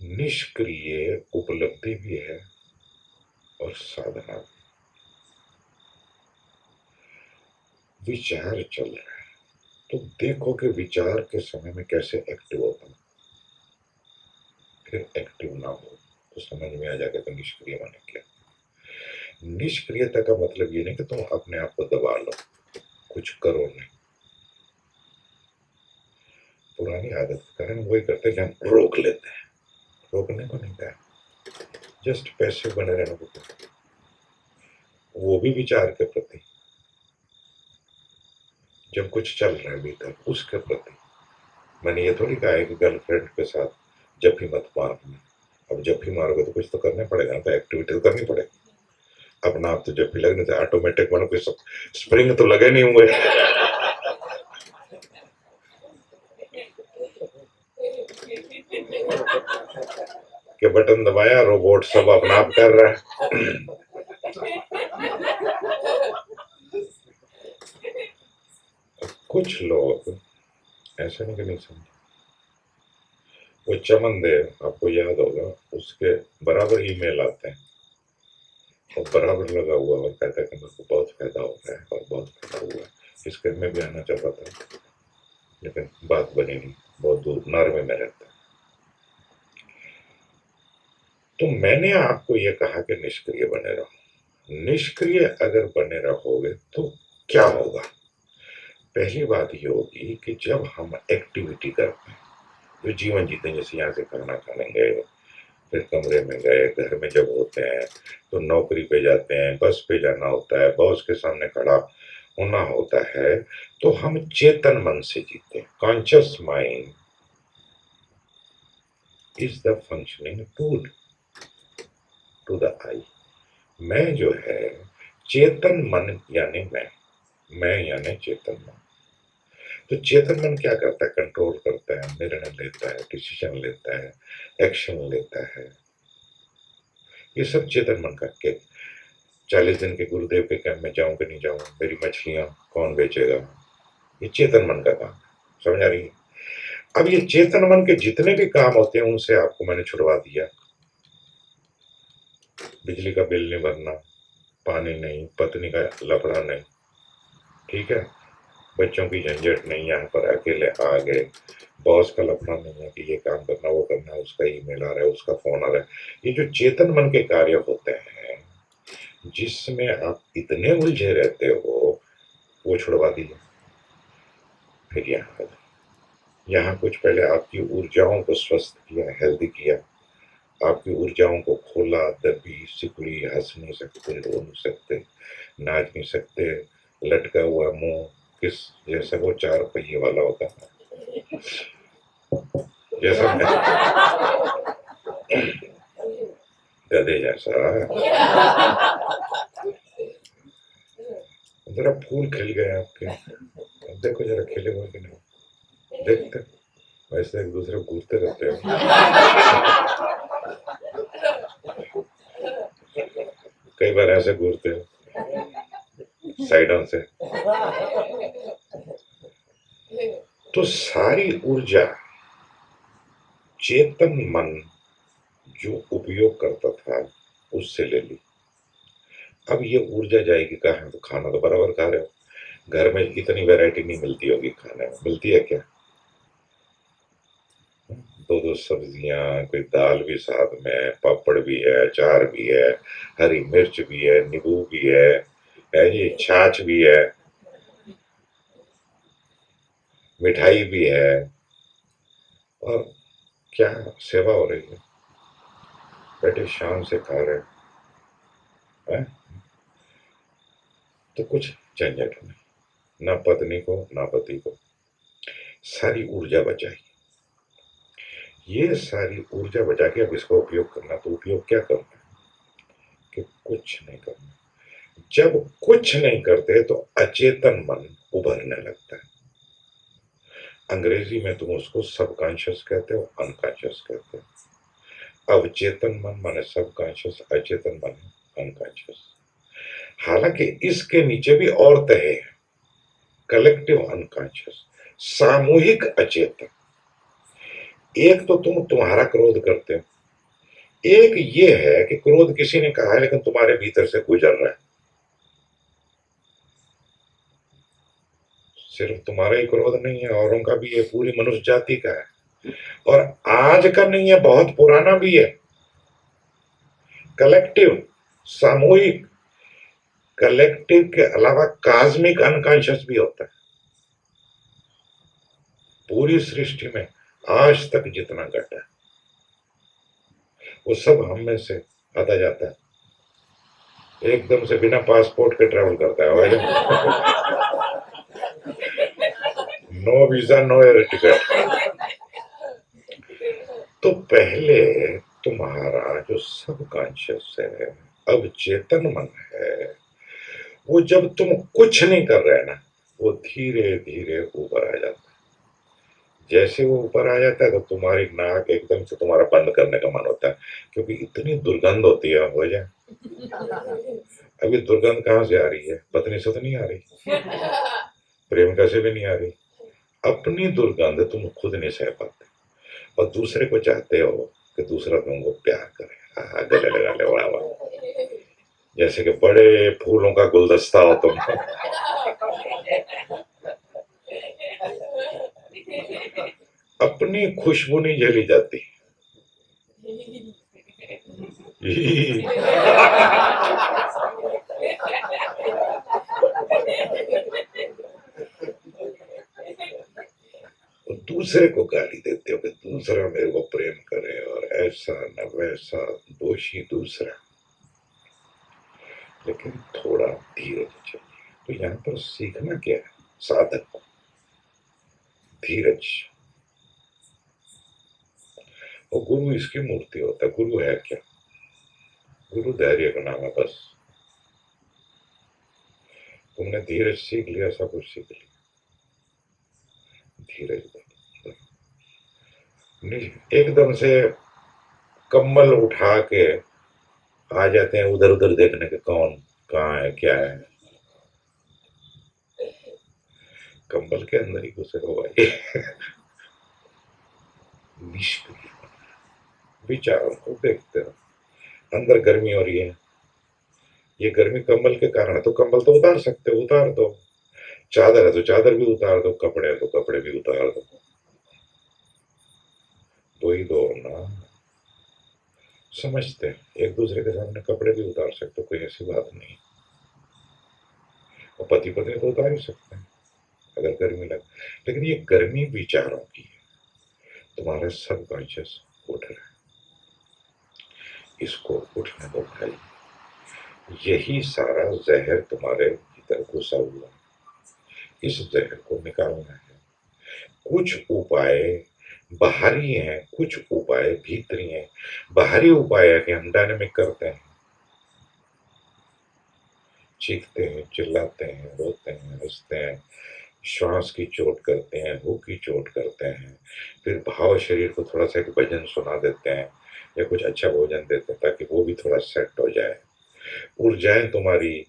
निष्क्रिय उपलब्धि भी है और साधना भी। विचार चल रहा है तो देखो कि विचार के समय में कैसे एक्टिव होता है। फिर एक्टिव ना हो तो समझ में आ जाएगा कि निष्क्रिय माने क्या। निष्क्रियता का मतलब ये नहीं कि तुम अपने आप को दबा लो, कुछ करो नहीं। पुरानी आदत के कारण वही करते हैं कि हम रोक लेते हैं। रोकने को नहीं कहा, जस्ट पैसिव बने रहने को कहते हैं। वो भी विचार के प्रति, जब कुछ चल रहा है भीतर उसके प्रति। मैंने ये थोड़ी कहा है कि गर्लफ्रेंड के साथ जब भी मत मारना। अब जब भी मारोगे तो कुछ तो करना पड़ेगा ना, तो एक्टिविटी तो करनी पड़ेगी। अपना आप तो जब भी लगने से ऑटोमेटिक मानो कोई स्प्रिंग तो लगे नहीं हुए कि बटन दबाया रोबोट सब अपना आप कर रहा है। कुछ लोग ऐसा नहीं कि नहीं समझे। वो चमन देव आपको याद होगा, उसके बराबर ईमेल आते हैं और बराबर लगा हुआ और कहता है कि मेरे को बहुत फायदा हो रहा है और बहुत फायदा हुआ है। इसके में भी आना चाहता था लेकिन बात बनी नहीं। बहुत दूर नॉर्वे में रहता है। तो मैंने आपको ये कहा कि निष्क्रिय बने रहो। निष्क्रिय अगर बने रहोगे तो क्या होगा? पहली बात ये होगी कि जब हम एक्टिविटी करते हैं, जो जीवन जीते हैं, जैसे यहाँ से खाना खाने गए, फिर कमरे में गए, घर में जब होते हैं तो नौकरी पे जाते हैं, बस पे जाना होता है, बॉस के सामने खड़ा होना होता है, तो हम चेतन मन से जीते हैं। Conscious mind is the functioning tool to the I. मैं जो है चेतन मन यानी मैं यानी चेतन मन। तो चेतन मन क्या करता है? कंट्रोल करता है, निर्णय लेता है, डिसीजन लेता है, एक्शन लेता है। ये सब चेतन मन का के 40 दिन के गुरुदेव के कैंप में जाऊं कि नहीं जाऊं, मेरी मछलियां कौन बेचेगा, ये चेतन मन का काम है। समझ आ रही है? अब ये चेतन मन के जितने भी काम होते हैं उनसे आपको मैंने छुड़वा दिया। बिजली का बिल नहीं भरना, पानी नहीं, पत्नी का लफड़ा नहीं, ठीक है, बच्चों की झंझट नहीं, यहाँ पर अकेले आ गए, बॉस का लफड़ा नहीं है कि ये काम करना वो करना, उसका ईमेल आ रहा है, उसका फोन आ रहा है। ये जो चेतन मन के कार्य होते हैं जिसमें आप इतने उलझे रहते हो, वो छुड़वा दीजिए। फिर यहाँ कुछ पहले आपकी ऊर्जाओं को स्वस्थ किया, हेल्दी किया, आपकी ऊर्जाओं को खोला, दबी सिकुड़ी, हंस नहीं सकते, रो नहीं सकते, नाच नहीं सकते, लटका हुआ मुंह किस जैसे वो 4 पहिए वाला होता है, जैसा गधे जैसा। जरा फूल खिल गए आपके, अब देखो जरा खिले हुए कि नहीं, देखते वैसे एक दूसरे को घूरते रहते हो, कई बार ऐसे घूरते हो साइडों से। तो सारी ऊर्जा चेतन मन जो उपयोग करता था उससे ले ली। अब ये ऊर्जा जाएगी कहाँ? तो खाना तो बराबर खा रहे हो, घर में इतनी वैरायटी नहीं मिलती होगी, खाने में मिलती है क्या? दो दो सब्जियां, कोई दाल भी साथ में, पापड़ भी है, अचार भी है, हरी मिर्च भी है, नींबू भी है जी, छाछ भी है, मिठाई भी है, और क्या सेवा हो रही है, बैठे शाम से खा रहे हैं। तो कुछ झंझट नहीं, ना पत्नी को ना पति को, सारी ऊर्जा बचाई। ये सारी ऊर्जा बचा के अब इसका उपयोग करना, तो उपयोग क्या करना है कि कुछ नहीं करना। जब कुछ नहीं करते तो अचेतन मन उभरने लगता है। अंग्रेजी में तुम उसको सबकॉन्शियस कहते हो, अनकॉन्शियस कहते हो। अवचेतन मन माने सबकॉन्शियस, अचेतन मन अनकॉन्शियस। हालांकि इसके नीचे भी और तहे हैं, कलेक्टिव अनकॉन्शियस, सामूहिक अचेतन। एक तो तुम्हारा क्रोध करते हो, एक ये है कि क्रोध किसी ने कहा है लेकिन तुम्हारे भीतर से गुजर रहा है। सिर्फ तुम्हारा ही क्रोध नहीं है, औरों का भी है, पूरी मनुष्य जाति का है, और आज का नहीं है, बहुत पुराना भी है। कलेक्टिव, सामूहिक। कलेक्टिव के अलावा कास्मिक अनकॉन्शियस भी होता है। पूरी सृष्टि में आज तक जितना घटा है वो सब हम में से आता जाता है, एकदम से बिना पासपोर्ट के ट्रैवल करता है भाई। No visa no air ticket. तो पहले तुम्हारा जो सबकॉन्शियस है, अब चेतन मन है, वो जब तुम कुछ नहीं कर रहे ना, वो धीरे धीरे ऊपर आ जाता है। जैसे वो ऊपर आ जाता है तो तुम्हारी नाक एकदम से तुम्हारा बंद करने का मन होता है, क्योंकि इतनी दुर्गंध होती है हो जाए। अभी दुर्गंध कहाँ से आ रही है? पत्नी से तो नहीं आ रही, प्रेमिका से भी नहीं आ रही, अपनी दुर्गंध तुम खुद नहीं सह पाते, और दूसरे को चाहते हो कि दूसरा तुमको प्यार करे, गले लगा ले, वाह वाह, जैसे कि बड़े फूलों का गुलदस्ता हो तुम। अपनी खुशबू नहीं झेली जाती। और दूसरे को गाली देते हो कि दूसरा मेरे को प्रेम करे और ऐसा न वैसा, दोषी दूसरा। लेकिन थोड़ा धीरज चाहिए। तो यहाँ पर सीखना क्या है साधक को? धीरज। और गुरु इसकी मूर्ति होता है। गुरु है क्या? गुरु धैर्य का नाम है बस। तुमने धीरज सीख लिया, सब कुछ सीख लिया। धीरज एकदम से कम्बल उठा के आ जाते हैं उधर उधर देखने के, कौन कहाँ है क्या है। कंबल के अंदर ही घुसे हो भाई। निष्क्रिय विचारों को देखते रहो। अंदर गर्मी हो रही है, ये गर्मी कंबल के कारण है, तो कंबल तो उतार सकते हो, उतार दो। चादर है तो चादर भी उतार दो, कपड़े है तो कपड़े भी उतार दो। दो ही दो ना। समझते हैं एक दूसरे के सामने कपड़े भी उतार सकते हो, कोई ऐसी बात नहीं। और पति पत्नी तो उतार ही सकते हैं अगर गर्मी लगे। लेकिन ये गर्मी विचारों की है। तुम्हारा सबकॉन्शियस उठ रहा है, इसको उठने दो भाई। यही सारा जहर तुम्हारे भीतर घुसा हुआ है, इस जहर को निकालना है। कुछ उपाय बाहरी हैं, कुछ उपाय भीतरी हैं। बाहरी उपाय है कि हम डायनेमिक करते हैं, चीखते हैं, चिल्लाते हैं, रोते हैं, हंसते हैं, श्वास की चोट करते हैं, हु की चोट करते हैं। फिर भाव शरीर को थोड़ा सा एक भजन सुना देते हैं या कुछ अच्छा भोजन देते हैं ताकि वो भी थोड़ा सेट हो जाए। ऊर्जाएं तुम्हारी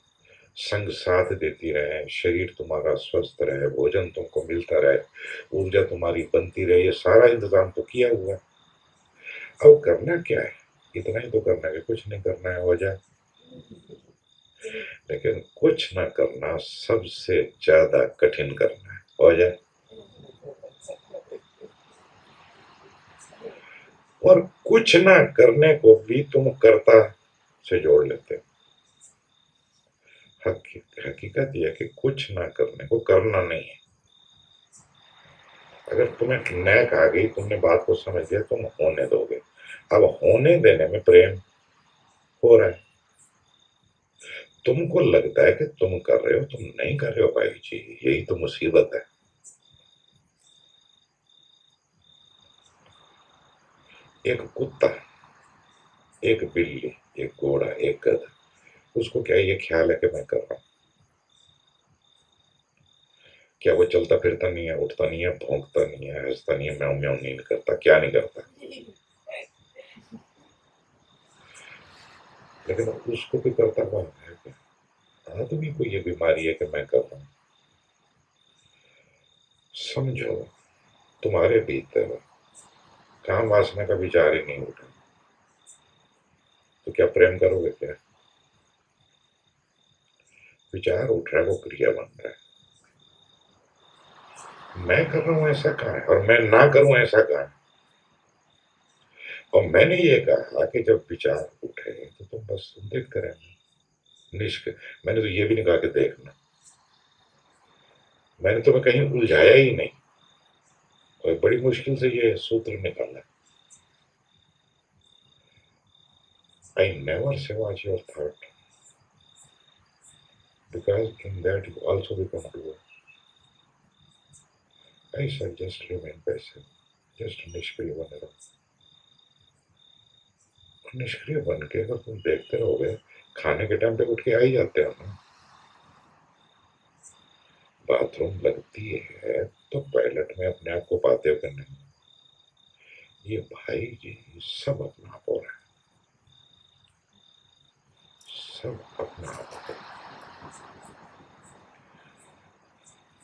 संग साथ देती रहे, शरीर तुम्हारा स्वस्थ रहे, भोजन तुमको मिलता रहे, ऊर्जा तुम्हारी बनती रहे। ये सारा इंतजाम तो किया हुआ है। अब करना क्या है? इतना ही तो करना है कि कुछ नहीं करना है, हो जाए। लेकिन कुछ ना करना सबसे ज्यादा कठिन करना है, हो जाए। और कुछ ना करने को भी तुम कर्ता से जोड़ लेते हो। हकीकत यह है कि कुछ ना करने को करना नहीं है। अगर तुम्हें नैक आ गई, तुमने बात को समझ लिया, तुम होने दोगे। अब होने देने में प्रेम हो रहा है। तुमको लगता है कि तुम कर रहे हो, तुम नहीं कर रहे हो भाई जी, यही तो मुसीबत है। एक कुत्ता, एक बिल्ली, एक घोड़ा, एक गधा, उसको क्या ये ख्याल है कि मैं कर रहा हूं? क्या वो चलता फिरता नहीं है, उठता नहीं है, भौंकता नहीं है, हंसता नहीं है, म्याऊं म्याऊं नहीं करता? क्या नहीं करता? लेकिन उसको भी करता कौन है? आदमी को ये बीमारी है कि मैं कर रहा हूं। समझो, तुम्हारे भीतर काम वासना का विचार ही नहीं उठा, तो क्या प्रेम करोगे क्या? विचार उठ रहा है, वो क्रिया बन रहा है। मैं कर रहा हूं ऐसा कहा है, और मैं ना करूं ऐसा कहा है। और मैंने ये कहा कि जब विचार उठे तो तुम बस देखते रहना। निष्क मैंने तो ये भी नहीं कहा कि देखना। मैंने तुम्हें कहीं उलझाया ही नहीं, और बड़ी मुश्किल से ये सूत्र निकाला। I never say watch your thought, because in that you also become doer. I said just remain passive, just निष्क्रिय बने रहो। निष्क्रिय बन के अगर तुम देखते रहोगे, खाने के टाइम पे उठ के आ ही जाते हो ना। बाथरूम लगती है तो टॉयलेट में अपने आप को पाते हो कि नहीं? ये भाई जी सब अपना आप हो रहा है, सब अपना आप हो रहा है।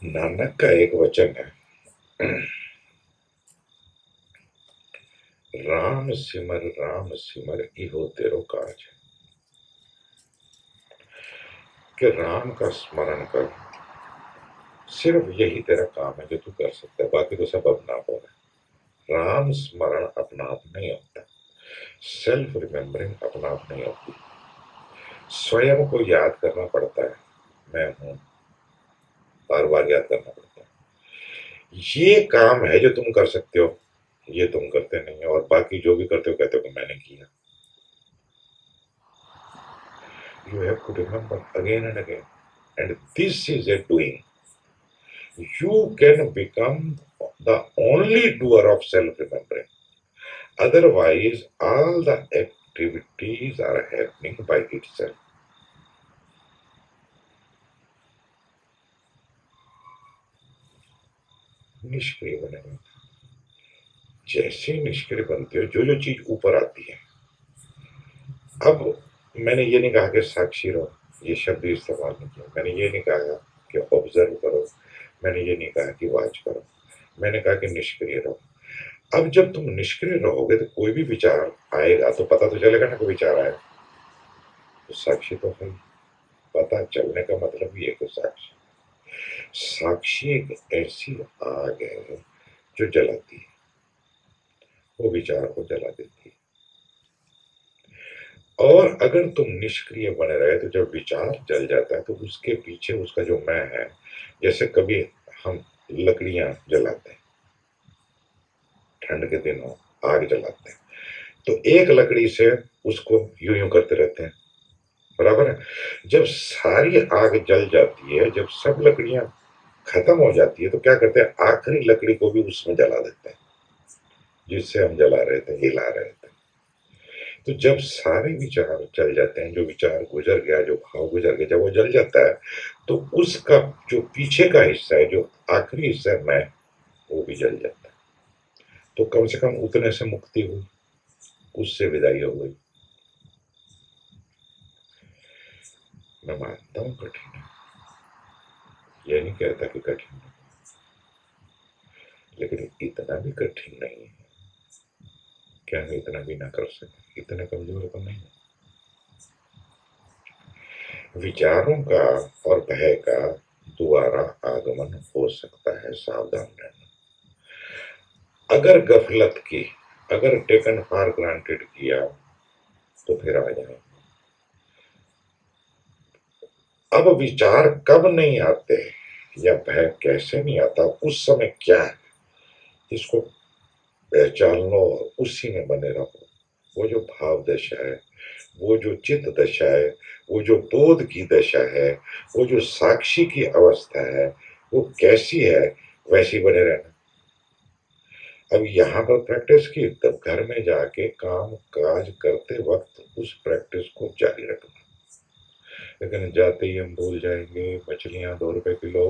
नानक का एक वचन है, राम सिमर इहो तेरो काज। कि राम का स्मरण कर, सिर्फ यही तेरा काम है जो तू कर सकता है, बाकी तो सब अपना आप हो रहा है। राम स्मरण अपना आप नहीं होता, सेल्फ रिमेम्बरिंग अपना आप नहीं होती, स्वयं को याद करना पड़ता है, मैं हूं, बार बार याद करना पड़ता है। ये काम है जो तुम कर सकते हो, ये तुम करते नहीं हो, और बाकी जो भी करते हो कहते हो कि मैंने किया। You have to remember again and again, and this is a doing. You can become the only doer of self remembering. Otherwise, all the activities are happening by itself. निष्क्रिय बनेगा, जैसे निष्क्रिय बनते हो जो जो चीज ऊपर आती है। अब मैंने ये नहीं कहा कि साक्षी रहो, ये शब्द इस्तेमाल नहीं किया। मैंने ये नहीं कहा कि ऑब्जर्व करो, मैंने ये नहीं कहा कि वॉच करो, मैंने कहा कि निष्क्रिय रहो। अब जब तुम निष्क्रिय रहोगे तो कोई भी विचार आएगा तो पता तो चलेगा ना कि विचार आएगा, तो साक्षी तो है। पता चलने का मतलब ये कि साक्षी, साक्षी एक ऐसी आग है जो जलाती है, वो विचार को जला देती है। और अगर तुम निष्क्रिय बने रहे तो जब विचार जल जाता है तो उसके पीछे उसका जो मैं है, जैसे कभी हम लकड़ियां जलाते हैं, ठंड के दिनों आग जलाते हैं, तो एक लकड़ी से उसको यूं यूं करते रहते हैं, बराबर है। जब सारी आग जल जाती है, जब सब लकड़ियां खत्म हो जाती है, तो क्या करते हैं, आखिरी लकड़ी को भी उसमें जला देते हैं जिससे हम जला रहे थे, हिला रहे थे। तो जब सारे विचार जल जाते हैं, जो विचार गुजर गया, जो भाव गुजर गया, जब वो जल जाता है तो उसका जो पीछे का हिस्सा है, जो आखिरी हिस्सा है मैं, वो भी जल जाता है। तो कम से कम उतने से मुक्ति हुई, उससे विदाई हो गई। मैं मानता हूं कठिन है, ये नहीं कहता कि कठिन है, लेकिन इतना भी कठिन नहीं है। क्या हम इतना भी ना कर सके, इतने कमजोर तो नहीं है। विचारों का और भय का दोबारा आगमन हो सकता है, सावधान रहना। अगर गफलत की, अगर टेकन फॉर ग्रांटेड किया तो फिर आ जाए। अब विचार कब नहीं आते या भय कैसे नहीं आता, उस समय क्या है, इसको पहचान लो और उसी में बने रहो। वो जो भाव दशा है, वो जो चित्त दशा है, वो जो बोध की दशा है, वो जो साक्षी की अवस्था है, वो कैसी है, वैसी बने रहना। अब यहाँ पर प्रैक्टिस की, तब घर में जाके काम काज करते वक्त उस प्रैक्टिस को जारी रखना। लेकिन जाते ही हम भूल जाएंगे, मछलियां 2 रुपए किलो,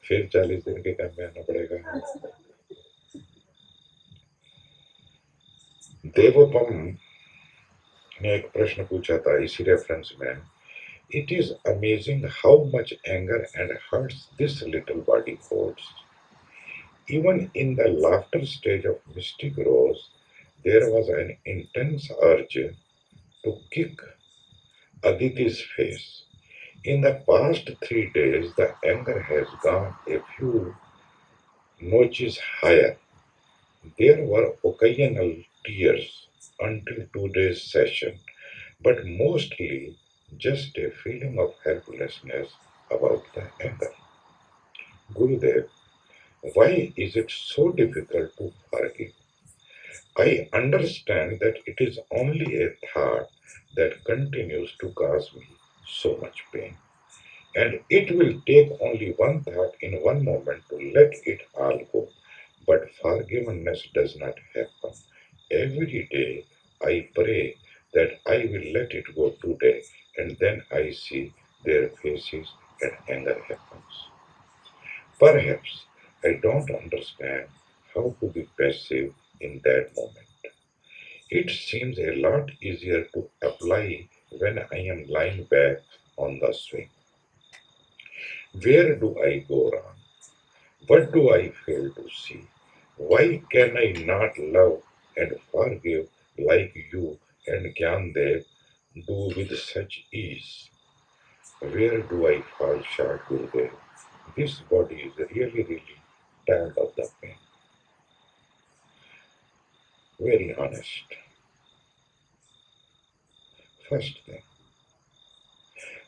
फिर 40 दिन के काम में आना पड़ेगा। देवोपम ने एक प्रश्न पूछा था इसी रेफरेंस में, it is amazing how much anger and hurts this little body holds. Even in the laughter stage of Mystic Rose, there was an intense urge to kick Aditi's face. In the past 3 days, the anger has gone a few notches higher. There were occasional tears until today's session, but mostly just a feeling of helplessness about the anger. Gurudev, why is it so difficult to forgive? I understand that it is only a thought that continues to cause me so much pain. And it will take only one thought in one moment to let it all go. But forgiveness does not happen. Every day I pray that I will let it go today, and then I see their faces and anger happens. Perhaps I don't understand how to be passive in that moment. It seems a lot easier to apply when I am lying back on the swing. Where do I go wrong? What do I fail to see? Why can I not love and forgive like you and Gyandev do with such ease? Where do I fall short, Gurudev? this body is really, really tired of the pain. Very honest. First thing,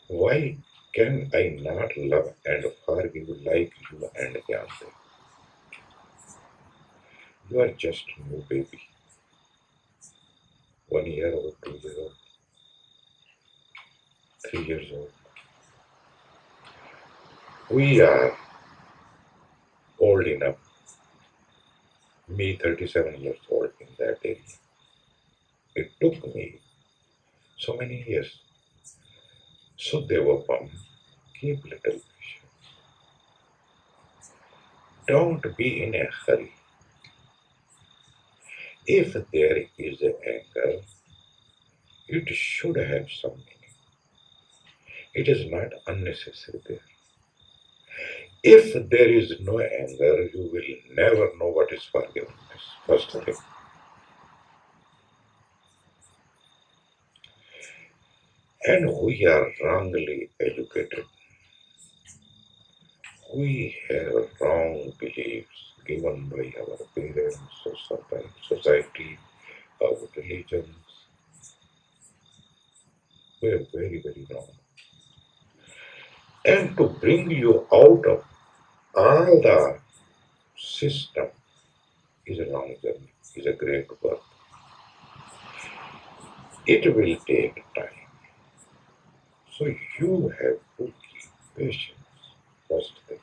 why can I not love and forgive like you and Yasir? You are just new baby, 1 year old, 2 years old, 3 years old. We are old enough, me 37 years old in that area. It took me so many years. So Devapam, keep little patience. Don't be in a hurry. If there is anger, it should have some meaning. It is not unnecessary there. If there is no anger, you will never know what is forgiveness. First thing. And we are wrongly educated. We have wrong beliefs given by our parents, society, our religions. We are very, very wrong. And to bring you out of all the system is a long journey, is a great work. It will take time. So you have to keep patience. First thing.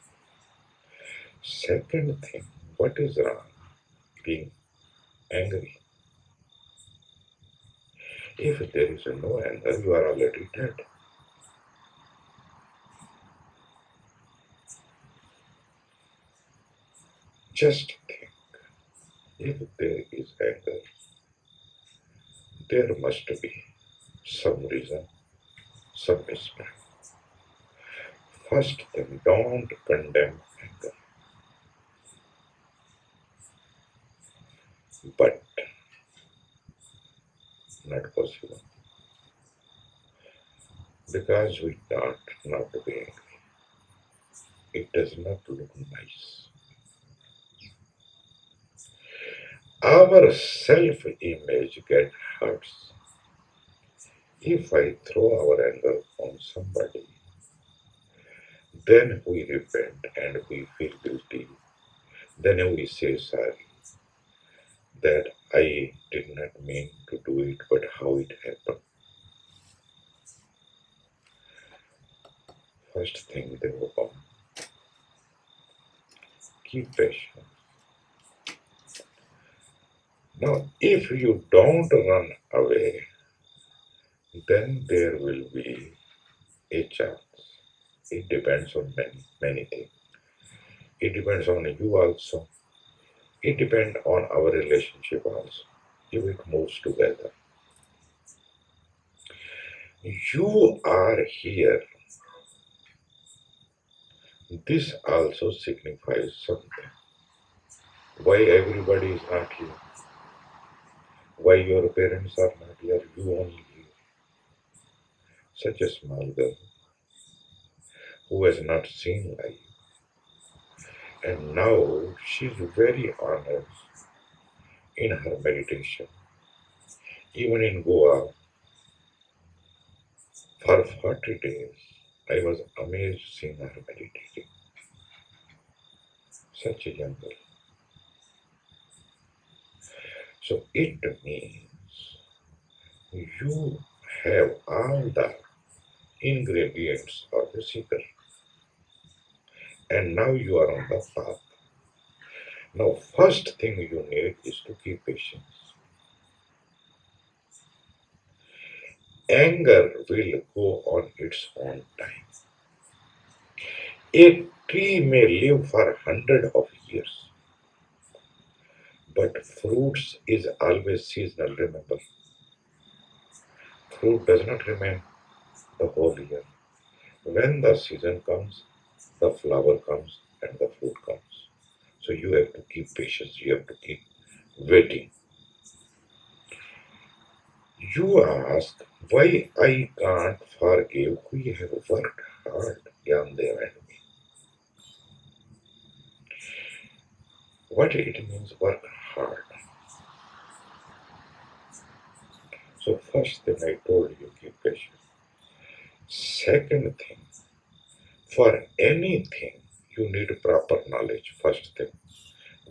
Second thing, what is wrong? Being angry. If there is no anger, you are already dead. Just think, if there is anger, there must be some reason, some mystery. First thing, don't condemn anger, but not possible because we don't not to be angry. It does not look nice. Our self-image gets hurts. If I throw our anger on somebody, then we repent and we feel guilty. Then we say sorry that I did not mean to do it, but how it happened. First thing they will come. Keep patient. Now, if you don't run away, then there will be a chance. It depends on many, many things. It depends on you also. It depends on our relationship also. If it moves together. You are here. This also signifies something. Why everybody is not here? Why your parents are not here? You only here. Such a small girl who has not seen life. And now she's very honored in her meditation. Even in Goa, for 40 days, I was amazed seeing her meditating. Such a young girl. So it means you have all the ingredients of the seeker. And now you are on the path. Now, first thing you need is to keep patience. Anger will go on its own time. A tree may live for hundred of years, but fruits is always seasonal, remember. Fruit does not remain the whole year. When the season comes, the flower comes and the fruit comes. So you have to keep patience, you have to keep waiting. You ask why I can't forgive. We have worked hard, Gyandev and me. What it means, work hard. So first thing I told you, keep patient. Second thing, for anything, you need proper knowledge, first thing.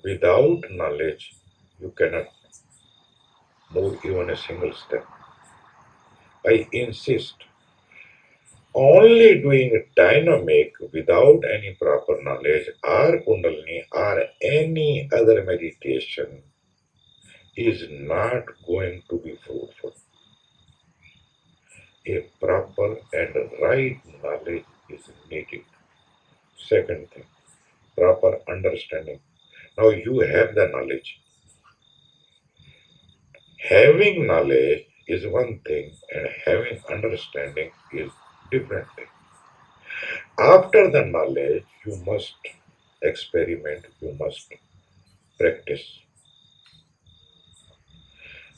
Without knowledge, you cannot move even a single step. I insist, only doing dynamic without any proper knowledge or kundalini or any other meditation is not going to be fruitful. A proper and right knowledge is needed. Second thing, proper understanding. Now you have the knowledge. Having knowledge is one thing and having understanding is different thing. After the knowledge, you must experiment, you must practice,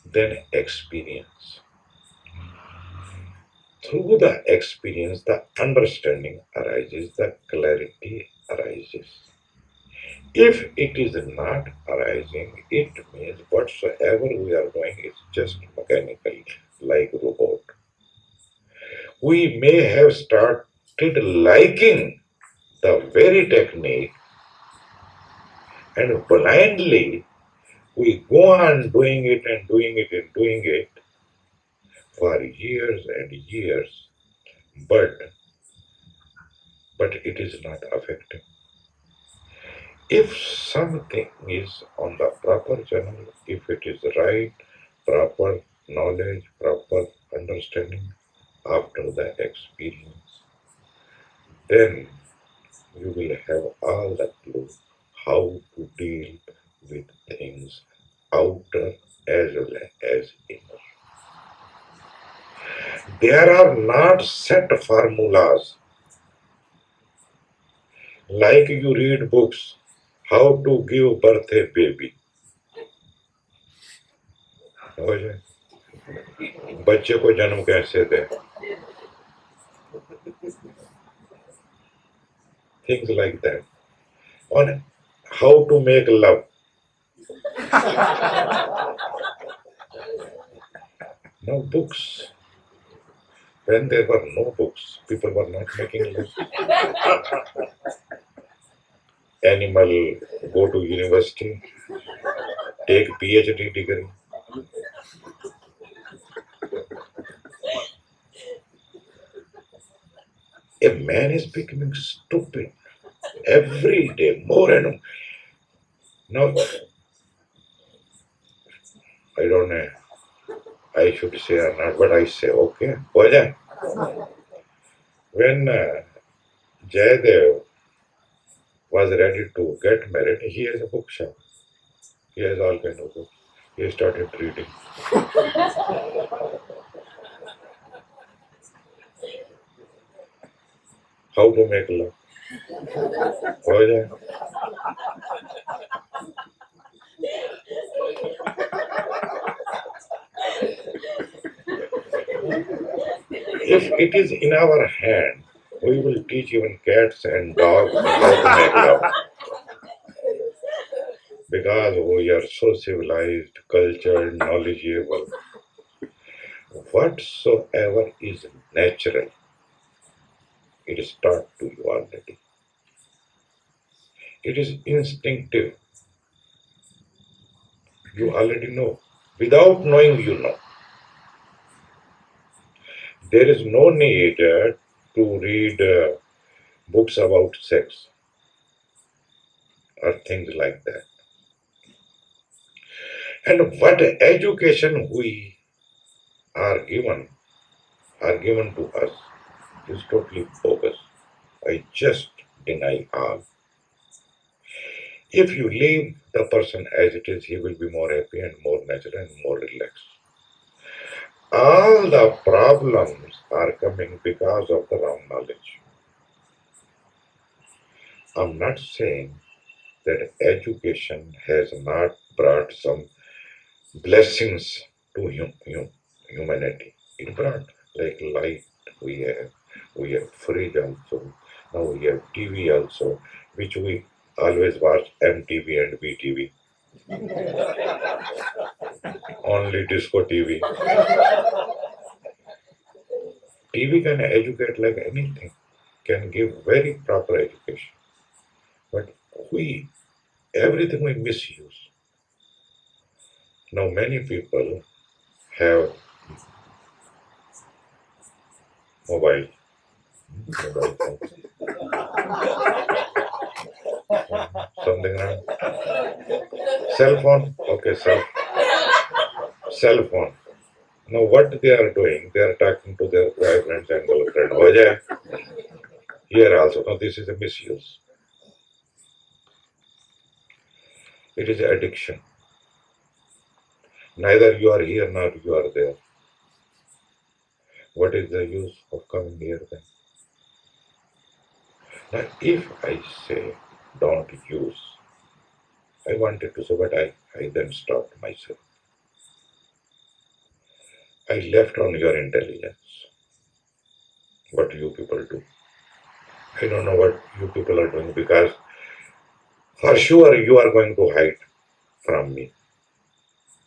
then experience. Through the experience, the understanding arises, the clarity arises. If it is not arising, it means whatsoever we are doing is just mechanical, like robot. We may have started liking the very technique and blindly we go on doing it and doing it and doing it for years and years, but it is not affecting. If something is on the proper channel, if it is right, proper knowledge, proper understanding after the experience, then you will have all the clue how to deal with things outer as well as inner. There are not set formulas like you read books how to give birth a baby. समझ में? बच्चे को जन्म कैसे दें? Things like that. On how to make love. No books. When there were no books, people were not making love. Animal go to university, take PhD degree. A man is becoming stupid every day, more and more. Now, I don't know, I should say or not, but I say, okay. When Jayadev was ready to get married, he has a bookshop. He has all kind of books. He started reading. How to make love. If it is in our hand, we will teach even cats and dogs how to make love. Because we are so civilized, cultured, knowledgeable. Whatsoever is natural, it is taught to you already. It is instinctive. You already know. Without knowing, you know. There is no need to read books about sex or things like that. And what education we are given to us is totally bogus. I just deny all. If you leave the person as it is, he will be more happy and more natural and more relaxed. All the problems are coming because of the wrong knowledge. I'm not saying that education has not brought some blessings to humanity. It brought like light we have fridge also, now we have TV also, which we always watch MTV and BTV, only disco TV. TV can educate like anything, can give very proper education, but we everything we misuse. Now many people have mobile, mobile phones. Something wrong? Cell phone? Okay, cell phone. Now what they are doing, they are talking to their boyfriends and girlfriend. Vajay, here also. Now this is a misuse. It is addiction. Neither you are here nor you are there. What is the use of coming here then? Now if I say don't use, I wanted to say, but I then stopped myself. I left on your intelligence. What you people do. I don't know what you people are doing because for sure you are going to hide from me.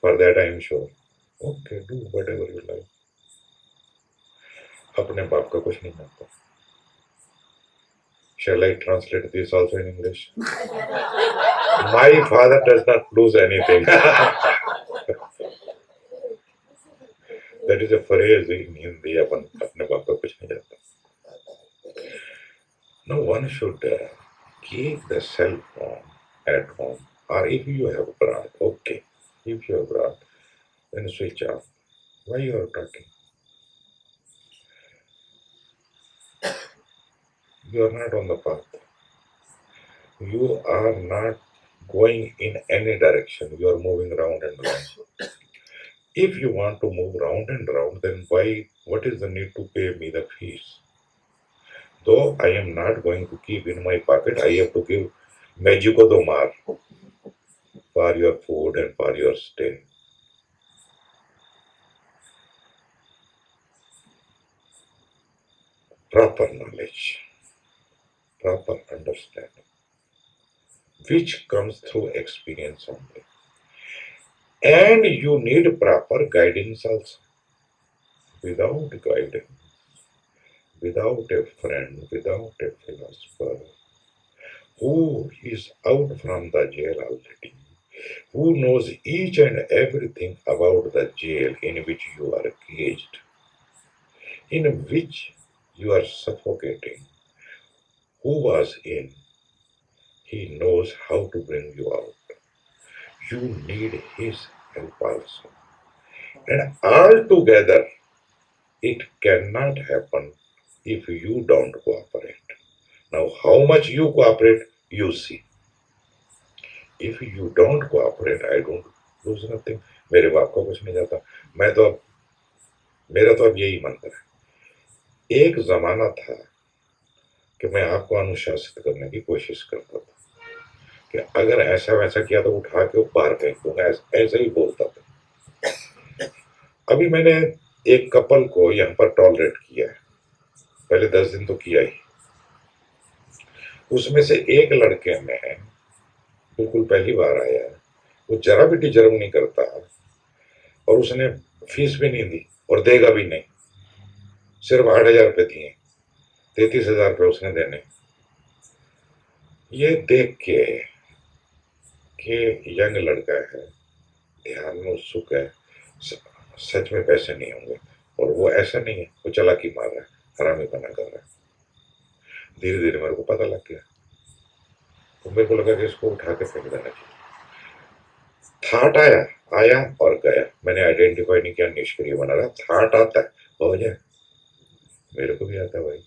For that I am sure. Okay, do whatever you like. अपने बाप का कुछ नहीं मानता. Shall I translate this also in English? My father does not lose anything. That is a phrase in Hindi. अपने बाप का कुछ नहीं जाता. No one should keep the cell phone at home, or if you have brought, okay. If you have brought, then switch off. Why you are talking? You are not on the path. You are not going in any direction. You are moving round and round. If you want to move round and round, then why? What is the need to pay me the fees? Though I am not going to keep in my pocket, I have to give Mexico Domar for your food and for your stay. Proper knowledge, proper understanding, which comes through experience only. And you need proper guidance also. Without guidance, without a friend, without a philosopher who is out from the jail already, who knows each and everything about the jail in which you are caged, in which you are suffocating, who was in, he knows how to bring you out. You need his help also. And altogether, it cannot happen if you don't cooperate. Now, how much you cooperate, you see. If you don't cooperate, I don't lose nothing. मेरे बाप को कुछ नहीं जाता. मैं तो अब मेरा तो अब यही मंत्र है. एक जमाना था कि मैं आपको अनुशासित करने की कोशिश करता था कि अगर ऐसा वैसा किया तो उठा के बाहर फेंक दूंगा, ऐसे ही बोलता था. अभी मैंने एक कपल को यहाँ पर टॉलरेट किया है. पहले 10 दिन तो किया ही. उसमें से एक लड़के ने बिल्कुल पहली बार आया, वो जरा भी डिजर्व नहीं करता और उसने फीस भी नहीं दी और देगा भी नहीं. सिर्फ 8,000 रुपये दिए, 33,000 रुपये उसने देने. ये देख के कि यंग लड़का है, ध्यान में उत्सुक है, सच में पैसे नहीं होंगे, और वो ऐसा नहीं है, वो चालाकी मार रहा है, हरामी बना कर रहा है. धीरे धीरे मेरे को पता लग गया, तो मेरे को लगा कि इसको उठा के फेंक देना चाहिए. थाट आया और गया. मैंने आइडेंटिफाई नहीं किया, निष्क्रिय बना रहा. थाट आता है, हो जाए. मेरे को भी आता है भाई.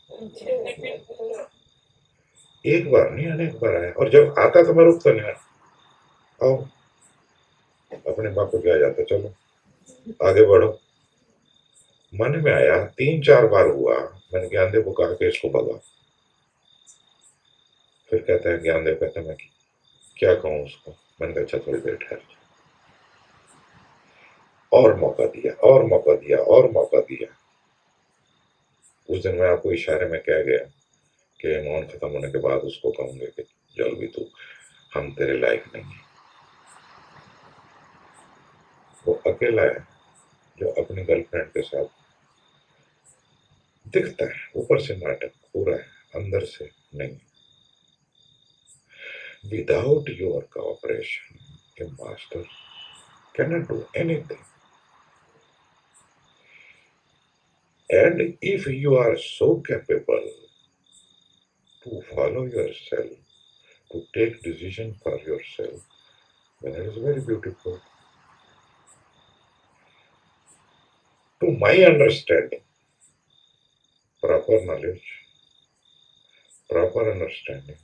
एक बार नहीं, अनेक बार आया, और जब आता तो मैं रुकता नहीं. आओ, अपने बाप को क्या जाता, चलो आगे बढ़ो. मन में आया, 3-4 बार हुआ. मैंने ज्ञानदेव को कहा कि इसको भगा. फिर कहता है, ज्ञानदेव कहता है, मैं क्या कहूँ उसको. मैंने कहा अच्छा थोड़ी देर ठहर. और मौका दिया और मौका दिया और मौका दिया. उस दिन मैं आपको इशारे में कह गया कि मौन खत्म होने के बाद उसको कहूंगे कि चल भी तू, हम तेरे लायक नहीं है। वो अकेला है जो अपनी गर्लफ्रेंड के साथ दिखता है, ऊपर से नाटक पूरा है, अंदर से नहीं। Without your cooperation A master cannot do anything. And if you are so capable to follow yourself, to take decision for yourself, then it is very beautiful. To my understanding, proper knowledge, proper understanding,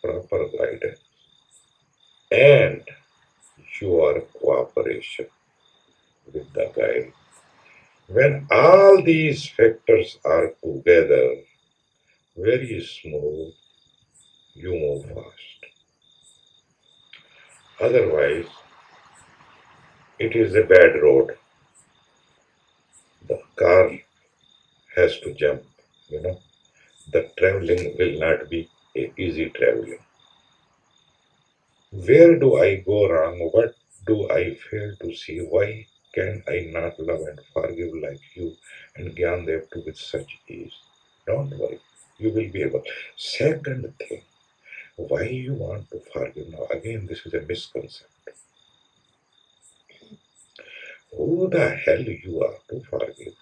proper guidance, and your cooperation with the guide. When all these factors are together, very smooth, you move fast. Otherwise, it is a bad road. The car has to jump, you know. The traveling will not be a easy traveling. Where do I go wrong? What do I fail to see? Why can I not love and forgive like you and Gyandev too with such ease? Don't worry, you will be able. Second thing, why you want to forgive now? Again, this is a misconception. Who the hell you are to forgive?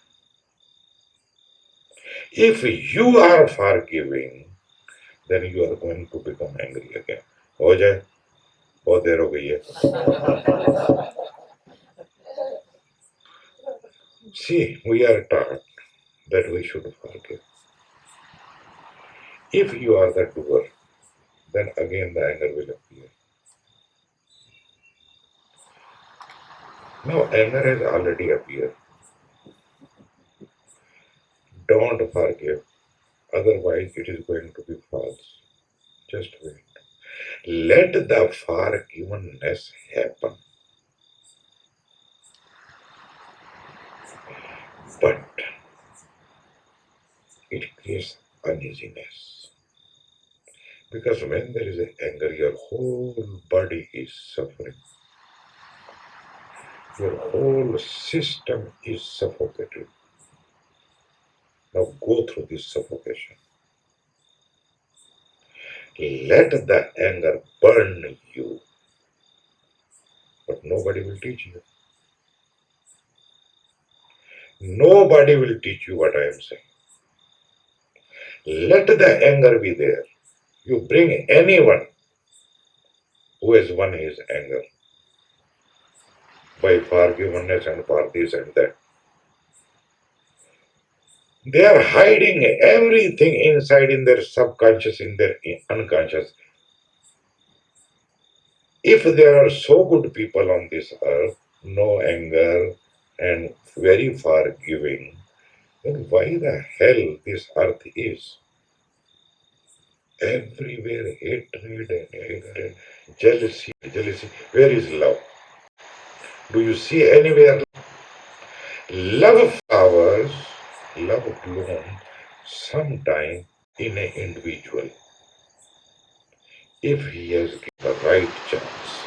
If you are forgiving, then you are going to become angry again. हो जाए, बहुत देर हो गई है. See, we are taught that we should forgive. If you are the doer, then again the anger will appear. Now, anger has already appeared. Don't forgive, otherwise, it is going to be false. Just wait. Let the forgiveness happen. But it creates uneasiness. Because when there is anger, your whole body is suffering. Your whole system is suffocated. Now go through this suffocation. Let the anger burn you, but nobody will teach you. Nobody will teach you what I am saying. Let the anger be there. You bring anyone who has won his anger by forgiveness and for this and that. They are hiding everything inside in their subconscious, in their unconscious. If there are so good people on this earth, no anger and very forgiving, then why the hell this earth is? Everywhere hatred and hatred, jealousy, jealousy. Where is love? Do you see anywhere? Love flowers, love bloom sometime in an individual if he has given the right chance.